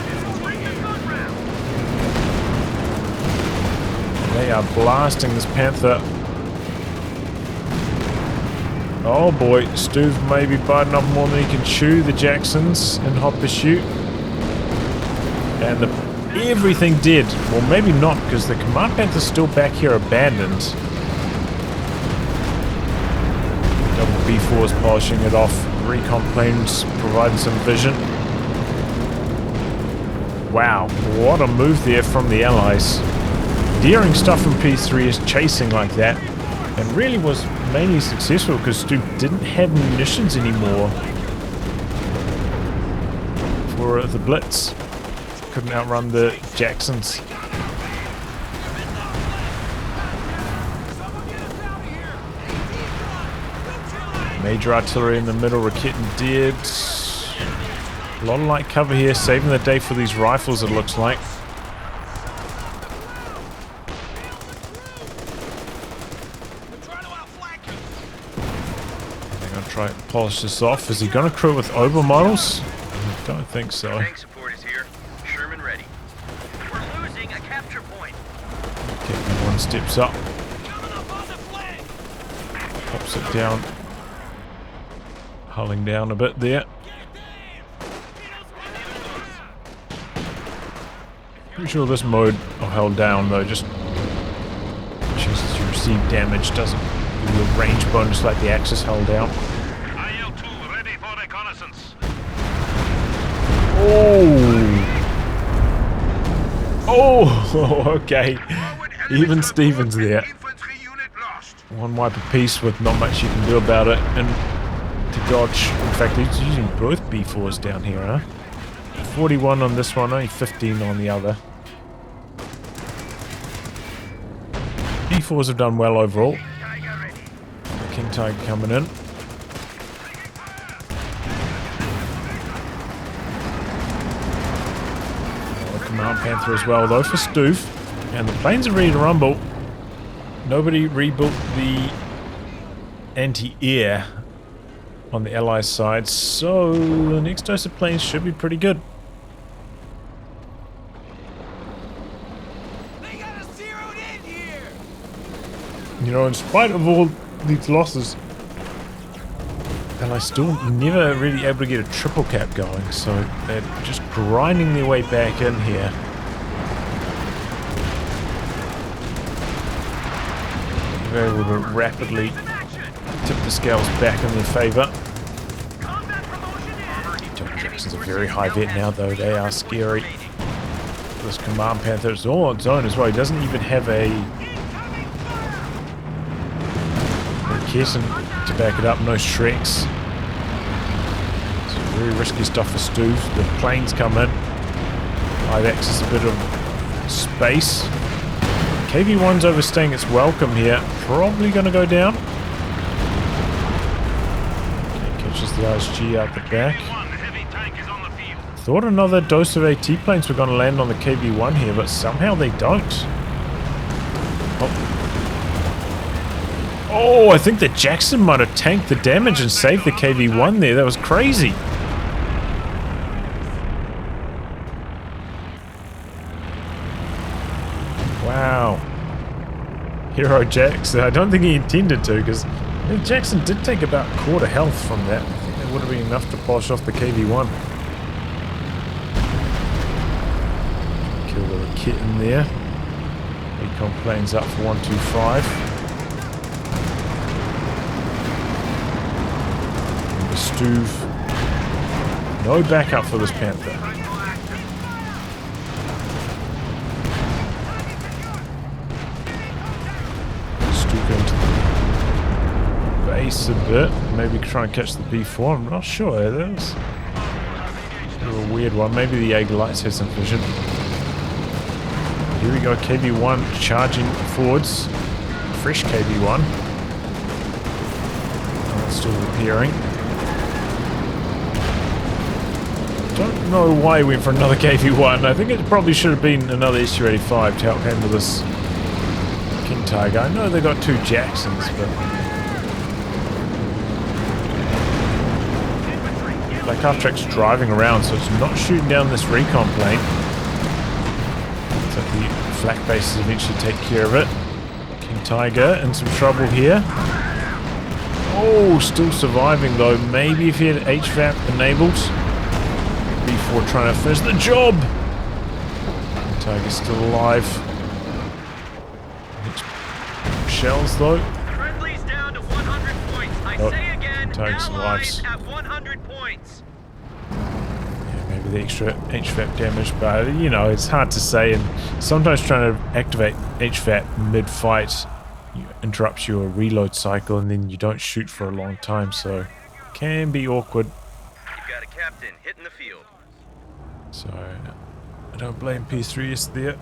They are blasting this Panther. Oh boy, Stuve may be biting off more than he can chew. The Jacksons in hot pursuit. And everything did. Well, maybe not, because the Command Panther's still back here abandoned. Double B4's polishing it off. Recon planes providing some vision. Wow, what a move there from the Allies. Daring stuff from ps3YES chasing like that. And really was mainly successful because Stuve didn't have munitions anymore for the blitz. Couldn't outrun the Jacksons. Major artillery in the middle, Raketen dead. A lot of light cover here, saving the day for these rifles, it looks like. They're going to try and polish this off. Is he going to crew it with over models? I don't think so. Tank support is here. Sherman ready. We're losing a capture point. Okay, one steps up. Pops it down. Hulling down a bit there. Pretty sure this mode of held down though just chooses to receive damage, doesn't give you a range bonus like the axis held down. IL-2 ready for reconnaissance. Oh, okay. Even Stevens there. One wipe apiece with not much you can do about it, and to dodge. In fact, he's using both B4s down here, huh? 41 on this one, only 15 on the other. B4s have done well overall. King Tiger coming in. Command Panther as well though for Stuve. And the planes are ready to rumble. Nobody rebuilt the anti-air on the Allies side, so the next dose of planes should be pretty good. They got us zeroed in here. You know, in spite of all these losses, Allies still never really able to get a triple cap going, so they're just grinding their way back in here. They're able to rapidly tip the scales back in their favour. Jackson's a very high vet now though, they are scary. This Command Panther is all on its own as well, he doesn't even have a Kesson to back it up, no Shreks. It's very risky stuff for Stuve. The planes come in. I've accessed a bit of space. KV-1's overstaying its welcome here. Probably going to go down. Okay, catches the ISG out the back. Thought another dose of AT planes were going to land on the KV-1 here, but somehow they don't. Oh, I think the Jackson might have tanked the damage and saved the KV-1 there. That was crazy. Wow. Hero Jackson. I don't think he intended to, because Jackson did take about quarter health from that. I think that would have been enough to polish off the KV-1. Kill the kitten there. Recon planes up for 125. Stuve. No backup for this Panther. Stuve into the base a bit. Maybe try and catch the B4. I'm not sure. That was a weird one. Maybe the Jaeger lights had some vision. Here we go. KV-1 charging forwards. Fresh KV-1. Still repairing. Don't know why he went for another KV-1. I think it probably should have been another SU-85 to help handle this King Tiger. I know they got 2 Jacksons, but Black Half Track's driving around, so it's not shooting down this recon plane. So the flak bases eventually take care of it. King Tiger in some trouble here. Oh, still surviving though. Maybe if he had HVAP enabled. B4 trying to finish the job. King Tiger's still alive. Shells though. Friendly's down to 100 points. I say again, Tiger's allies alive. at 100 points. Yeah, maybe the extra HVAP damage, but you know, it's hard to say, and sometimes trying to activate HVAP mid-fight interrupts your reload cycle and then you don't shoot for a long time, so can be awkward. You've got a captain hitting the field. So I don't blame ps3YES there.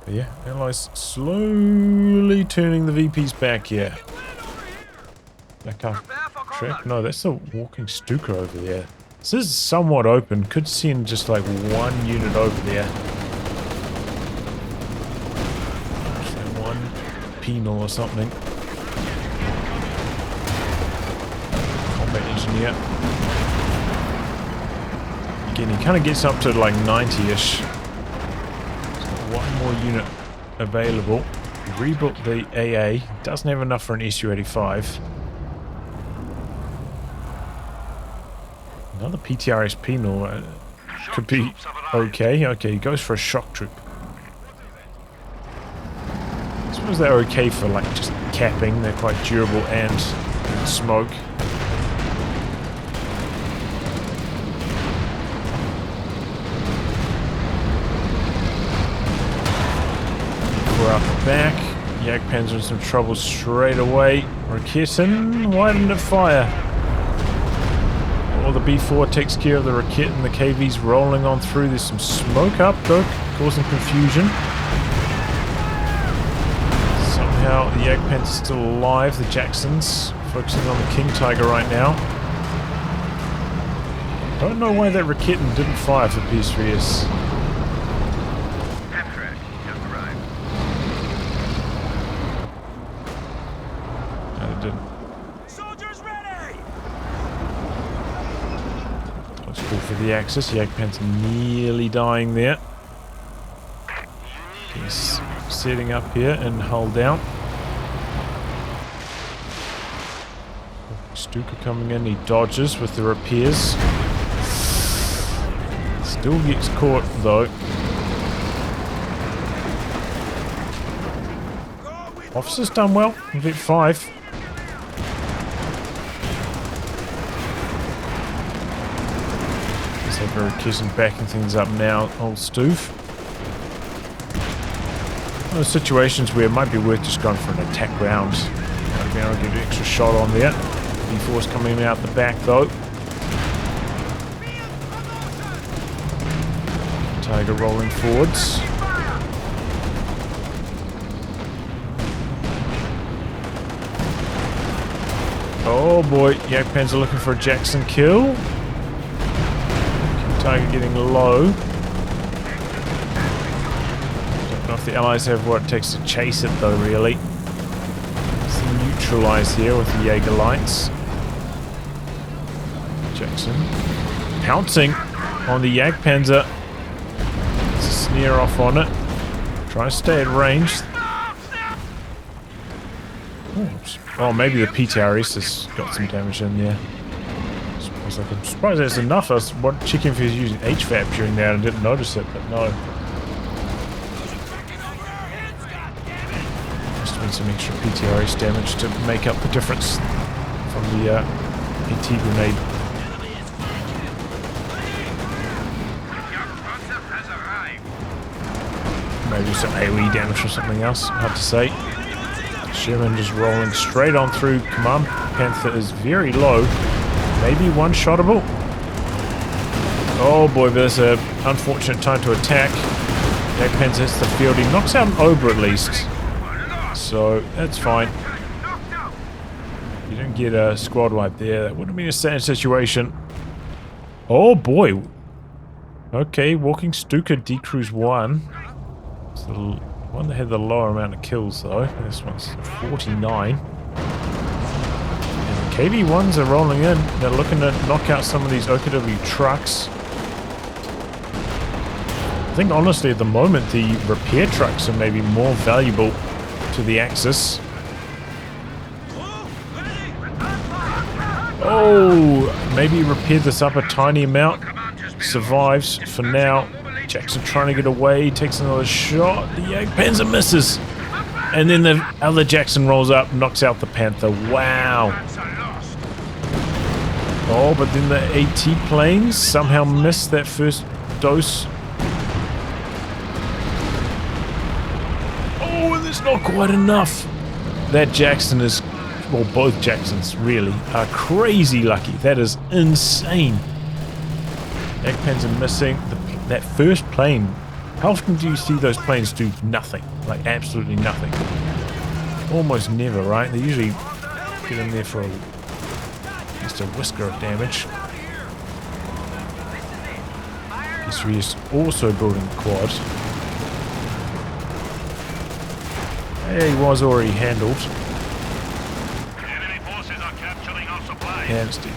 But yeah, Allies slowly turning the VPs back here. Back up. Track? No, that's a walking Stuka over there. This is somewhat open. Could send just like one unit over there. Actually, one penal or something. Combat engineer. Again, he kind of gets up to like 90-ish. One more unit available. Rebuilt the AA. Doesn't have enough for an SU-85. Another PTRS penal could be okay. Okay, he goes for a shock troop. I suppose they're okay for like just capping. They're quite durable and smoke. We're up the back. Jagdpanzer in some trouble straight away. Raketen, why didn't it fire? Well, the B4 takes care of the Rakit and the KV's rolling on through. There's some smoke up though, causing confusion. Somehow the Jagdpanzer's still alive. The Jacksons focusing on the King Tiger right now. Don't know why that Raketen didn't fire for ps3YES. For the Axis, Jagdpanzer nearly dying there. He's setting up here and hull down. Stuka coming in, he dodges with the repairs. Still gets caught though. Officer's done well, Vet 5. Very kissing backing things up now, old Stuve. Those situations where it might be worth just going for an attack round. Maybe I'll get an extra shot on there. B4's coming out the back though. Tiger rolling forwards. Oh boy, Jagdpanzer looking for a Jackson kill. Tiger getting low. Don't know if the Allies have what it takes to chase it though, really. It's neutralized here with the Jaeger lights. Jackson pouncing on the Jagdpanzer. It's a sneer off on it. Trying to stay at range. Oh, maybe the PTRS has got some damage in there. I'm surprised that's enough. I was checking if he was using HVAP during that and didn't notice it, but no. Must have been some extra PTRS damage to make up the difference from the AT grenade. Maybe some AoE damage or something else, hard to say. Sherman just rolling straight on through. Command Panther is very low. Maybe one-shottable. Oh boy, there's an unfortunate time to attack. Jagdpanzer hits the field. He knocks out an Ober at least. So, that's fine. don't get a squad wipe there, that would have been a sad situation. Oh boy. Okay, Walking Stuka decrews 1. It's the one that had the lower amount of kills though. This one's 49. And the KV-1s are rolling in. They're looking to knock out some of these OKW trucks. I think honestly at the moment the repair trucks are maybe more valuable to the Axis. Oh, maybe repair this up a tiny amount. Survives for now. Jackson trying to get away, takes another shot. The Jagdpanzer misses. And then the other Jackson rolls up, knocks out the Panther. Wow. Oh, but then the AT planes somehow missed that first dose. Oh, and there's not quite enough. That Jackson is, well, both Jacksons really are crazy lucky. That is insane. Jagdpanzer missing. That first plane, how often do you see those planes do nothing? Like absolutely nothing. Almost never, right? They usually get in there for just a whisker of damage. ps3YES also building a quad. He was already handled. Enemy forces are capturing our supplies. And it's dead.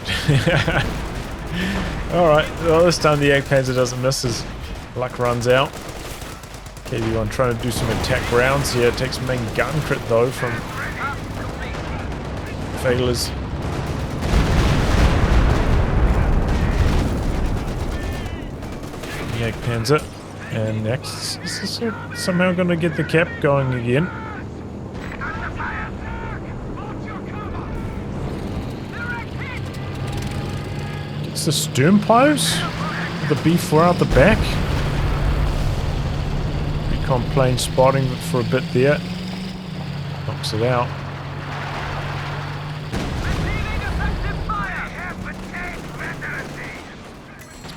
Alright, well this time the Jagdpanzer doesn't miss, his luck runs out. KV-1 trying to do some attack rounds here, takes main gun crit though from FIelA's. Jagdpanzer, and next is somehow going to get the cap going again. The stern pilots, the B4 out the back. Recon plane spotting for a bit there, knocks it out.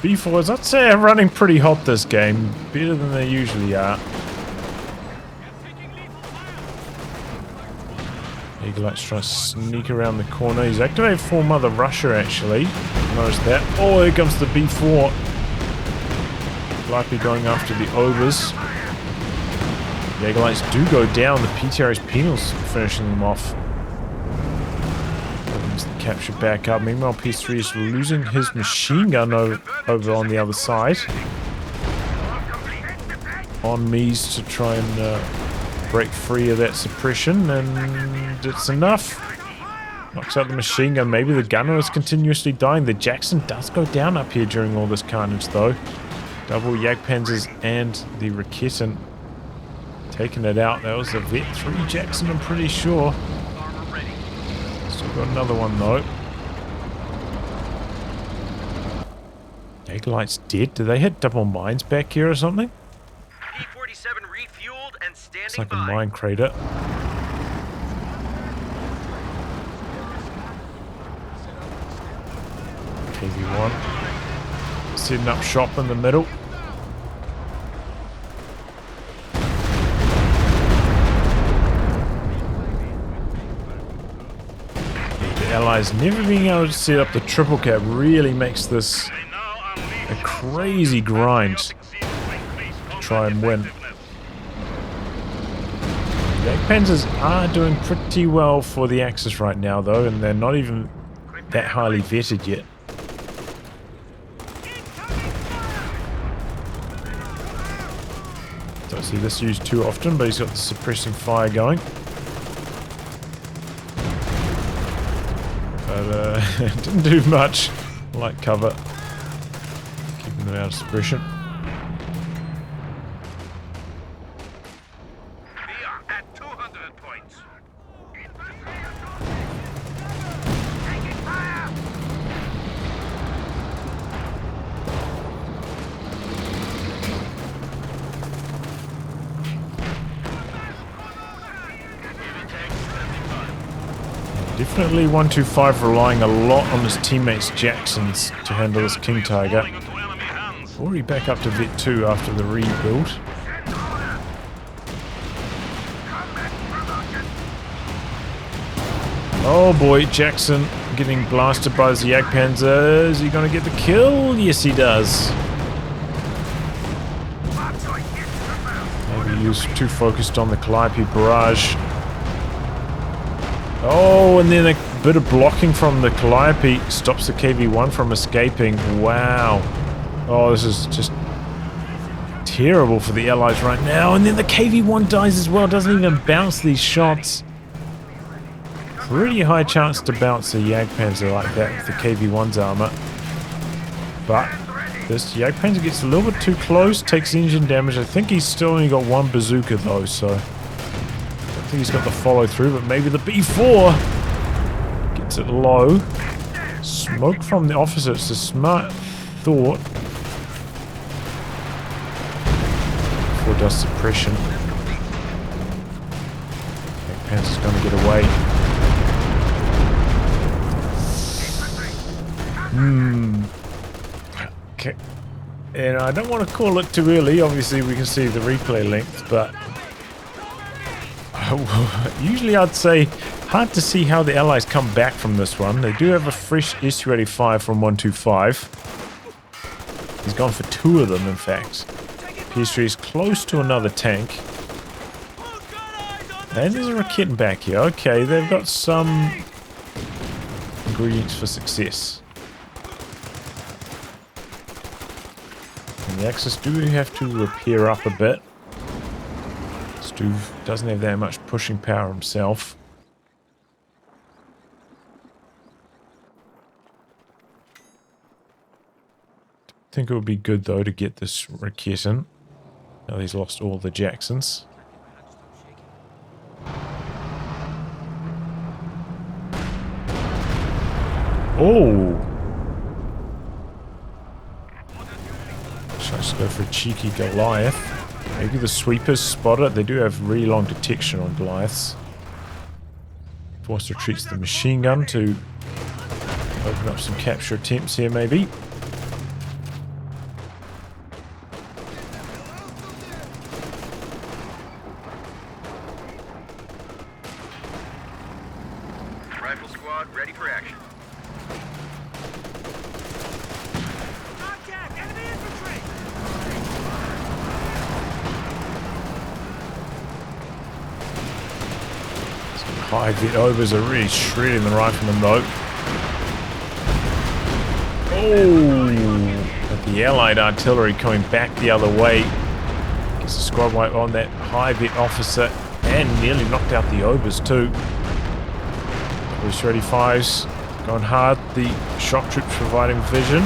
B4s, I'd say, are running pretty hot this game, better than they usually are. Eagleite's trying to sneak around the corner. He's activated full Mother Russia actually. Notice that. Oh, here comes the B4. Likely going after the Overs. The Eagleites do go down. The PTR's penals finishing them off. Opens the capture back up. Meanwhile, ps3 is losing his machine gun over on the other side. On Mies to try and break free of that suppression, and it's enough. Knocks out the machine gun. Maybe the gunner is continuously dying. The Jackson does go down up here during all this carnage though. Double Jagdpanzers and the Raketen taking it out. That was the Vet 3 Jackson, I'm pretty sure. Still got another one though. Eagleite's dead. Did they hit double mines back here or something? P-47 refueled and standing It's like a by. mine crater. KV-1 setting up shop in the middle. The Allies never being able to set up the triple cap really makes this a crazy grind to try and win. The Jagdpanzers are doing pretty well for the Axis right now though, and they're not even that highly vetted yet. Don't see this used too often, but he's got the suppressing fire going. But it didn't do much. Light cover. Keeping them out of suppression. We are at 200 points. Taking fire! Definitely 125 relying a lot on his teammates Jacksons to handle this King Tiger. Already back up to Vet 2 after the rebuild. Oh boy, Jackson getting blasted by the Jagdpanzer. Is he going to get the kill? Yes, he does. Maybe he was too focused on the Calliope barrage. Oh, and then a bit of blocking from the Calliope stops the KV-1 from escaping. Wow. Oh, this is just terrible for the Allies right now. And then the KV-1 dies as well. Doesn't even bounce these shots. Pretty high chance to bounce a Jagdpanzer like that with the KV-1's armor. But this Jagdpanzer gets a little bit too close, takes engine damage. I think he's still only got one bazooka though, so I don't think he's got the follow through, but maybe the B4 gets it low. Smoke from the officer, it's a smart thought. B4 does suppression. Jagdpanzer's gonna get away. Okay. And I don't want to call it too early. Obviously, we can see the replay length, but usually I'd say hard to see how the Allies come back from this one. They do have a fresh S-285 from 125. He's gone for 2 of them, in fact. ps3 is close to another tank. And there's a Raketen back here. Okay, they've got some ingredients for success. The Axis do have to repair up a bit. Stuve doesn't have that much pushing power himself. I think it would be good though to get this Raketen. Now he's lost all the Jacksons. Oh! Let's go for a cheeky Goliath. Maybe the sweepers spot it. They do have really long detection on Goliaths. Force retreats the machine gun to open up some capture attempts here, maybe. Rifle squad ready for action. High vet overs are really shredding the riflemen though. Oh! But the Allied artillery coming back the other way. Gets a squad wipe on that high vet officer and nearly knocked out the overs too. ps3YES going hard. The shock troops providing vision.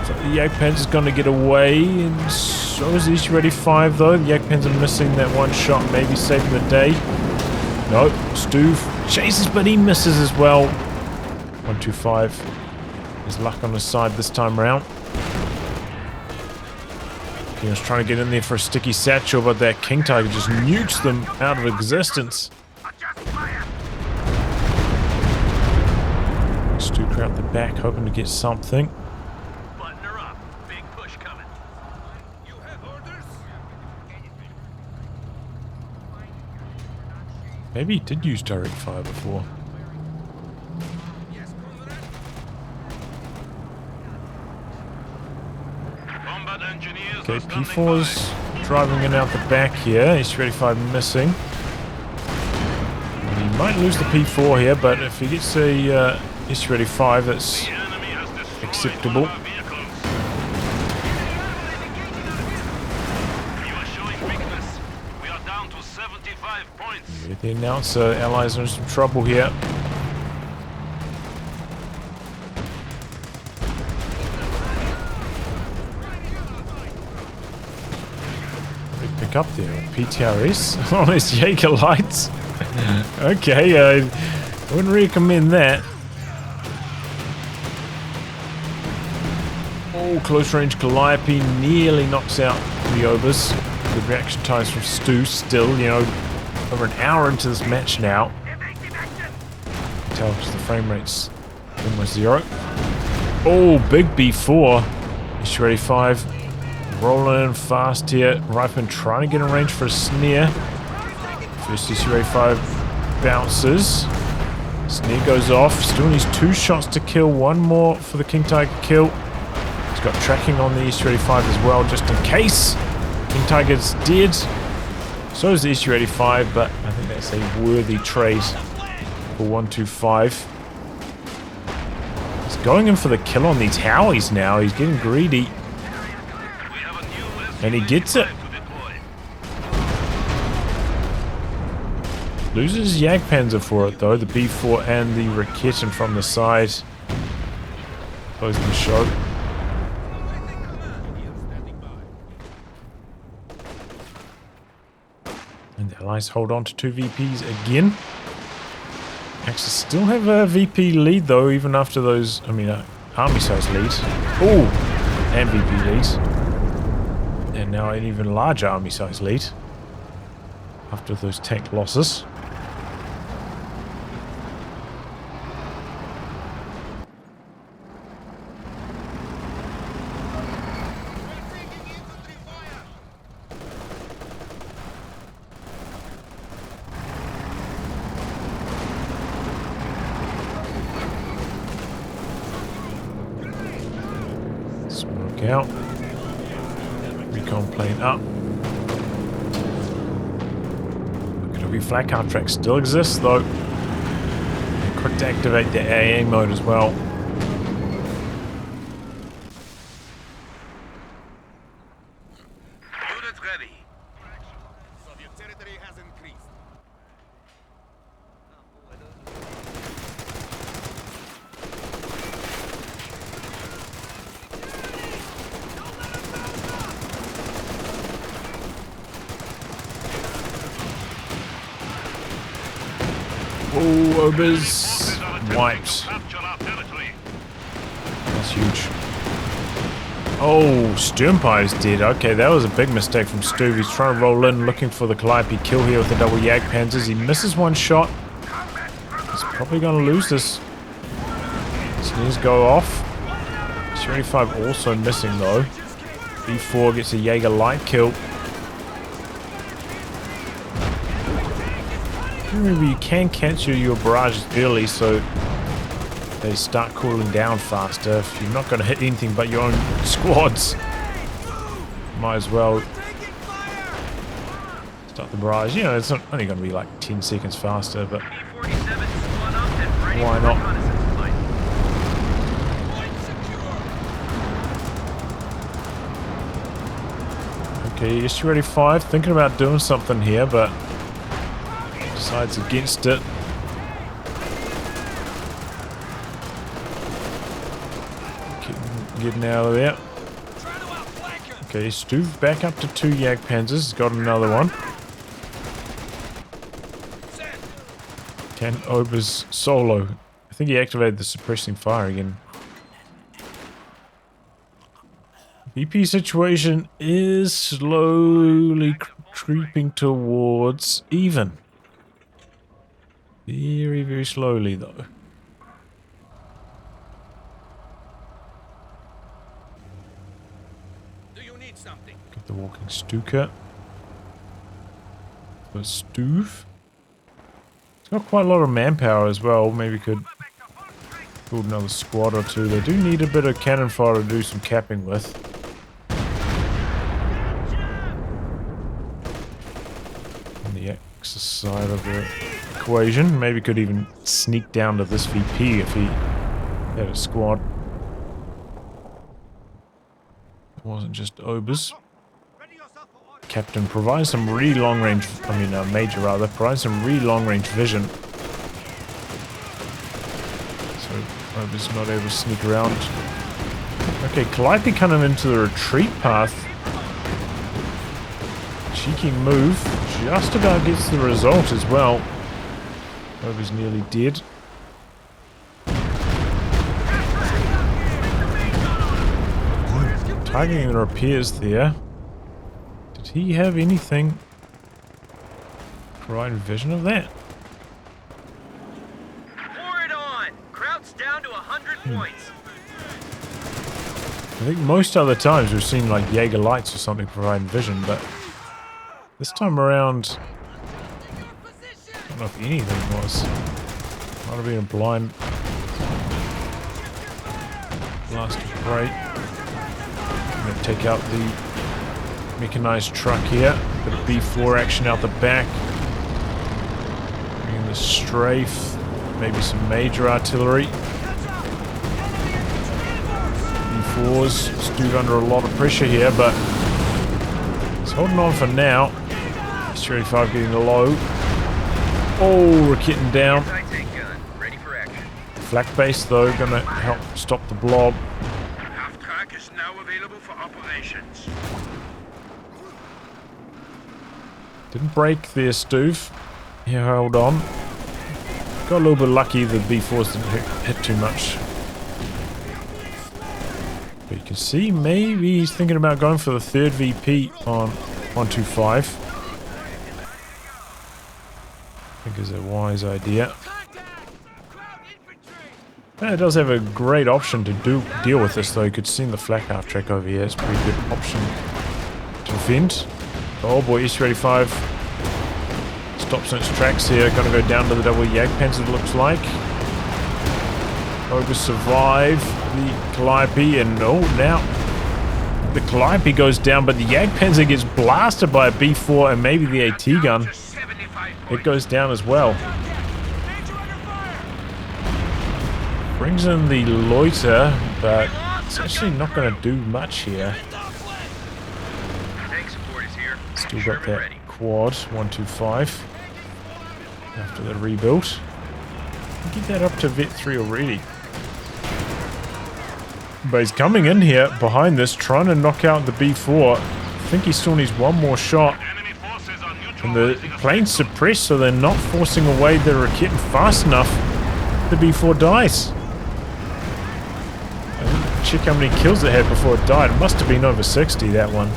So the Jagdpanzer's going to get away, and so is the ps3YES though. The Jagdpanzer missing that one shot, maybe saving the day. No, Stuve chases, but he misses as well. 125. His luck on his side this time around. He was trying to get in there for a sticky satchel, but that King Tiger just nukes them out of existence. Stuve out the back, hoping to get something. Maybe he did use direct fire before. Okay, P4's driving in out the back here. ps3YES missing. He might lose the P4 here, but if he gets a ps3YES, that's acceptable. The announcer, Allies are in some trouble here. Big pick up there, PTRS on his Jaeger lights. Okay, I wouldn't recommend that. Oh, close range Calliope nearly knocks out the Obers. Good reaction times from Stu still, you know, over an hour into this match now. Tell us the frame rate's almost 0. Oh, big B4. ps3YES rolling in fast here. Rifleman trying to get in range for a snare. First ps3YES bounces. Snare goes off. Still needs 2 shots to kill. 1 more for the King Tiger kill. He's got tracking on the SU-85 as well, just in case. King Tiger's dead. So is the SU-85, but I think that's a worthy trade for 125. He's going in for the kill on these Howies now. He's getting greedy. And he gets it. Loses Jagdpanzer for it though, the B4 and the Raketen from the side. Closing the show. And the Allies hold on to 2 VPs again. Axis still have a VP lead though, even after those, army size leads. Oh, and VP leads. And now an even larger army size lead. After those tank losses. Smoke out. Recon plane up. Look, flat contract still exists though. And quick to activate the AA mode as well. Unit ready. Soviet territory has increased. Oh, Obers wiped. That's huge. Oh, Sternpire's dead. Okay, that was a big mistake from Stuve. He's trying to roll in, looking for the Calliope kill here with the double Jagdpanzers. He misses 1 shot. He's probably going to lose this. Snares go off. SU-85 also missing though. B4 gets a Jaeger light kill. Remember, you can cancel your barrages early so they start cooling down faster. If you're not going to hit anything but your own squads, might as well start the barrage. You know, it's not only going to be like 10 seconds faster, but why not? Okay, SU-85 thinking about doing something here, but decides against it. Getting out of there. Okay, Stuve back up to 2 Jagdpanzers. He's got another one. Can Obers solo? I think he activated the suppressing fire again. BP situation is slowly creeping towards even. Very, very slowly though. Do you need something? Get the walking Stuka. For Stuve. It's got quite a lot of manpower as well. Maybe could build another squad or 2. They do need a bit of cannon fire to do some capping with. On the Axis side of the equation. Maybe could even sneak down to this VP if he had a squad. It wasn't just Obers. Captain provides some really long range, Major rather, provides some really long range vision. So Obers not able to sneak around. Okay, Calliope kind of into the retreat path. Cheeky move. Just about gets the result as well. Obers nearly dead. Targeting the repairs there. Did he have anything providing vision of that? Pour it on! Kraut's down to 100 points. I think most other times we've seen like Jaeger lights or something providing vision, but this time around don't know if anything was. Might have been a blind blast of great. I'm going to take out the mechanized truck here. Bit of B4 action out the back. Bringing the strafe. Maybe some major artillery. B4s. Stuve under a lot of pressure here, but he's holding on for now. ps3YES getting low. Oh, we're getting down. Flak base though, gonna help stop the blob. Half-track is now available for operations. Didn't break there, Stuve. Yeah, hold on. Got a little bit lucky the B4s didn't hit too much. But you can see maybe he's thinking about going for the third VP on 125. I think is a wise idea. It does have a great option to deal with this though. You could see in the flak half track over here. It's a pretty good option to defend. Oh boy, ps3YES stops on its tracks here. Gonna go down to the double Jagdpanzer, it looks like. Ogre survive the Calliope, and no, now the Calliope goes down, but the Jagdpanzer gets blasted by a B4 and maybe the AT gun. It goes down as well. Brings in the loiter, but it's actually not going to do much here. Still got that quad, 125. After the rebuild. Get that up to Vet 3 already. But he's coming in here behind this, trying to knock out the B4. I think he still needs one more shot. And the plane's suppressed, so they're not forcing away the Raketen fast enough. The B4 dies. Check how many kills it had before it died. It must have been over 60, that one.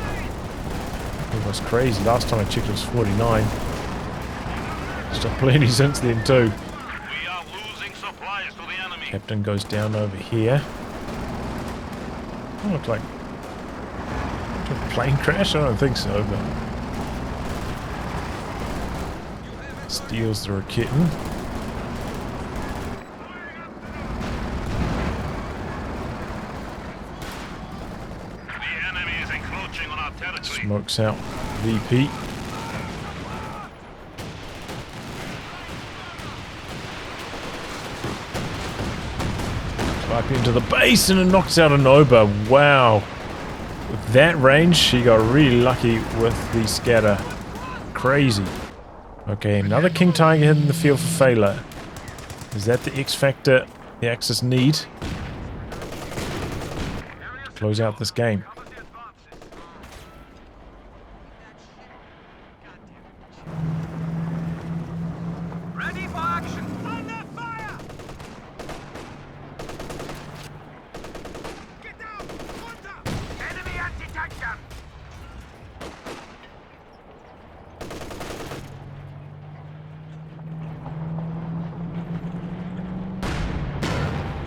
It was crazy. Last time I checked it was 49. Stopped plenty since then too. We are losing supplies to the enemy. Captain goes down over here. Oh, looked like a plane crash? I don't think so, but steals the Raketen. Smokes out VP. Up into the base and it knocks out an Oba. Wow. With that range, she got really lucky with the scatter. Crazy. Okay, another King Tiger hitting the field for FIelA. Is that the X factor the Axis need to close out this game? Ready for action! Under fire! Get down! Contact! Enemy anti-tank gun!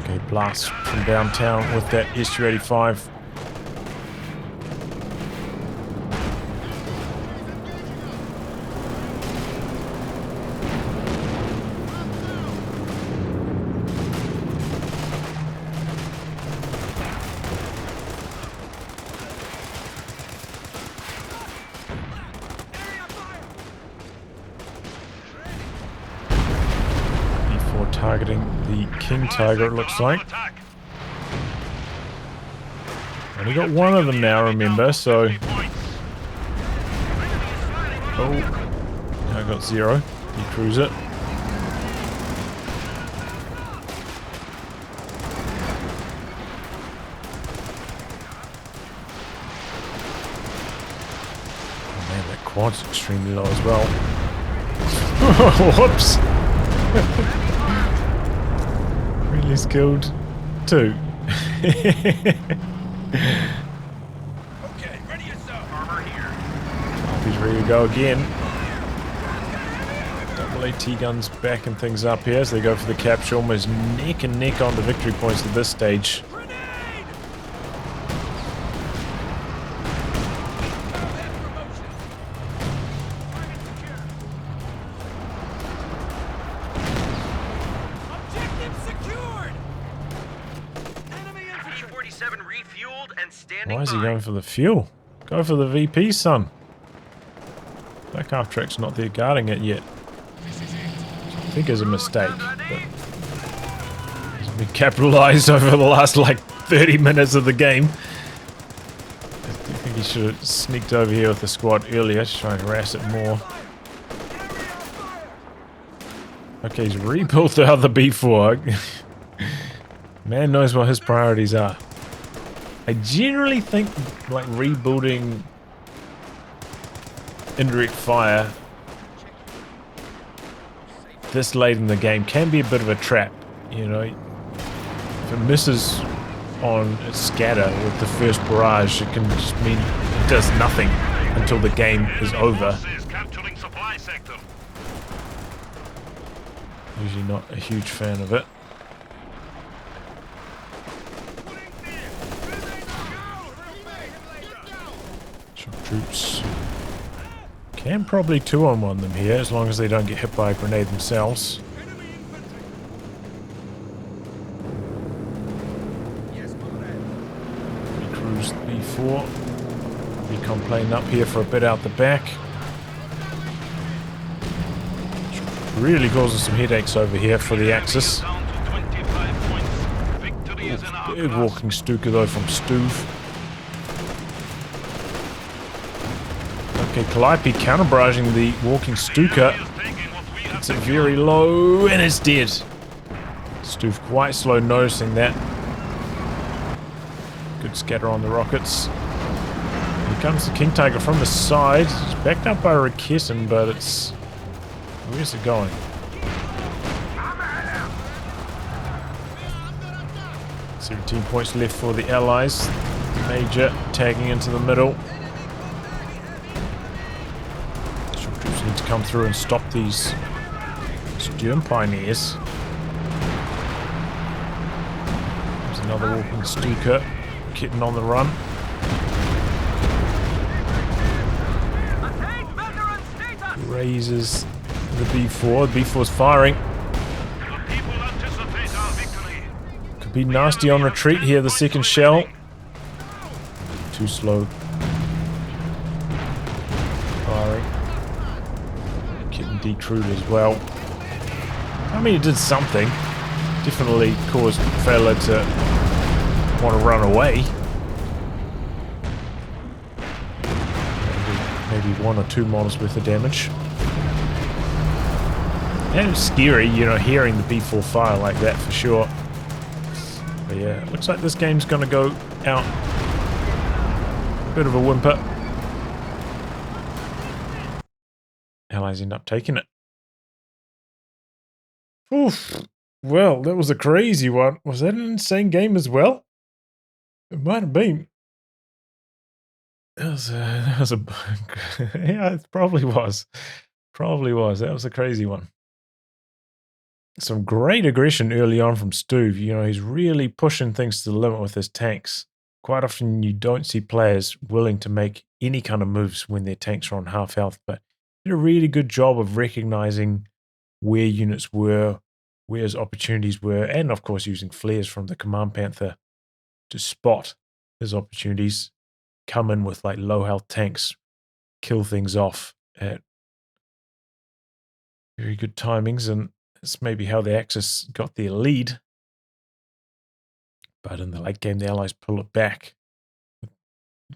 Okay, blast from downtown with that ps3YES. Targeting the King Tiger, it looks like. Only got one of them now, remember, so... Oh, now I got 0. You cruise it. Oh man, that quad's extremely low as well. Whoops! Really skilled too. Okay, ready yourself. Armor here. He's ready to go again. Double AT guns backing things up here as they go for the capture, almost neck and neck on the victory points at this stage. ps3YES refueled and standing Why is he by. going for the fuel? Go for the VP, son. That half track's not there guarding it yet. I think it's a mistake. But it's been capitalized over the last like 30 minutes of the game. I think he should have sneaked over here with the squad earlier to try and harass it more. Okay, he's rebuilt the other B4. Man knows what his priorities are. I generally think like rebuilding indirect fire this late in the game can be a bit of a trap, you know. If it misses on its scatter with the first barrage, it can just mean it does nothing until the game is over. Usually not a huge fan of it. Shock troops can probably 2-on-1 them here as long as they don't get hit by a grenade themselves. Recruits B4. Recon plane up here for a bit out the back. Really causing some headaches over here for the Axis. Big walking Stuka though from Stuve. Okay, Calliope counter-barraging the walking Stuka. Gets it very low and it's dead. Stuve quite slow noticing that. Good scatter on the rockets. Here comes the King Tiger from the side. It's backed up by Raketin, but it's... where's it going? 17 points left for the Allies. Major tagging into the middle. Shock troops need to come through and stop these Sturm Pioneers. There's another walking Stuka. Kitten on the run. Raises the B4. The B4's firing. Could be nasty on retreat here, the second shell. Too slow. Firing. Kitten decrewed as well. I mean, it did something. Definitely caused FIelA to want to run away. Maybe 1 or 2 models worth of damage. And it's scary, you know, hearing the B4 fire like that for sure. But yeah, it looks like this game's gonna go out. Bit of a whimper. Allies end up taking it. Oof. Well, that was a crazy one. Was that an insane game as well? It might have been. That was a yeah, it probably was. Probably was. That was a crazy one. Some great aggression early on from Stuve. You know, he's really pushing things to the limit with his tanks. Quite often you don't see players willing to make any kind of moves when their tanks are on half health, but he did a really good job of recognizing where units were, where his opportunities were, and of course using flares from the Command Panther to spot his opportunities, come in with like low health tanks, kill things off at very good timings, and that's maybe how the Axis got their lead. But in the late game, the Allies pull it back.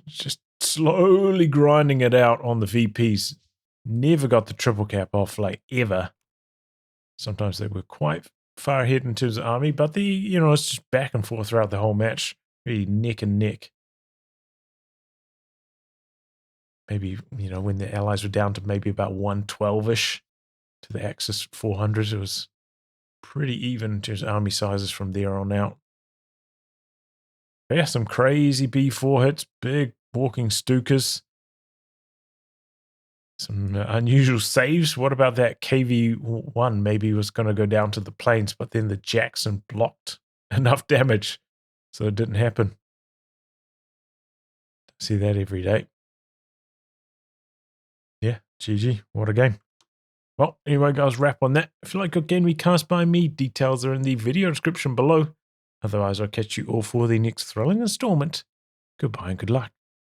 Just slowly grinding it out on the VPs. Never got the triple cap off, like, ever. Sometimes they were quite far ahead in terms of army, but you know, it's just back and forth throughout the whole match. Really neck and neck. Maybe, you know, when the Allies were down to maybe about 112-ish to the Axis 400, it was pretty even in terms of army sizes from there on out. But yeah, some crazy B4 hits, big walking Stukas. Some unusual saves. What about that KV-1? Maybe was going to go down to the planes, but then the Jackson blocked enough damage, so it didn't happen. See that every day. Yeah, GG. What a game. Well, anyway, guys, wrap on that. If you like a game recast by me, details are in the video description below. Otherwise, I'll catch you all for the next thrilling installment. Goodbye and good luck.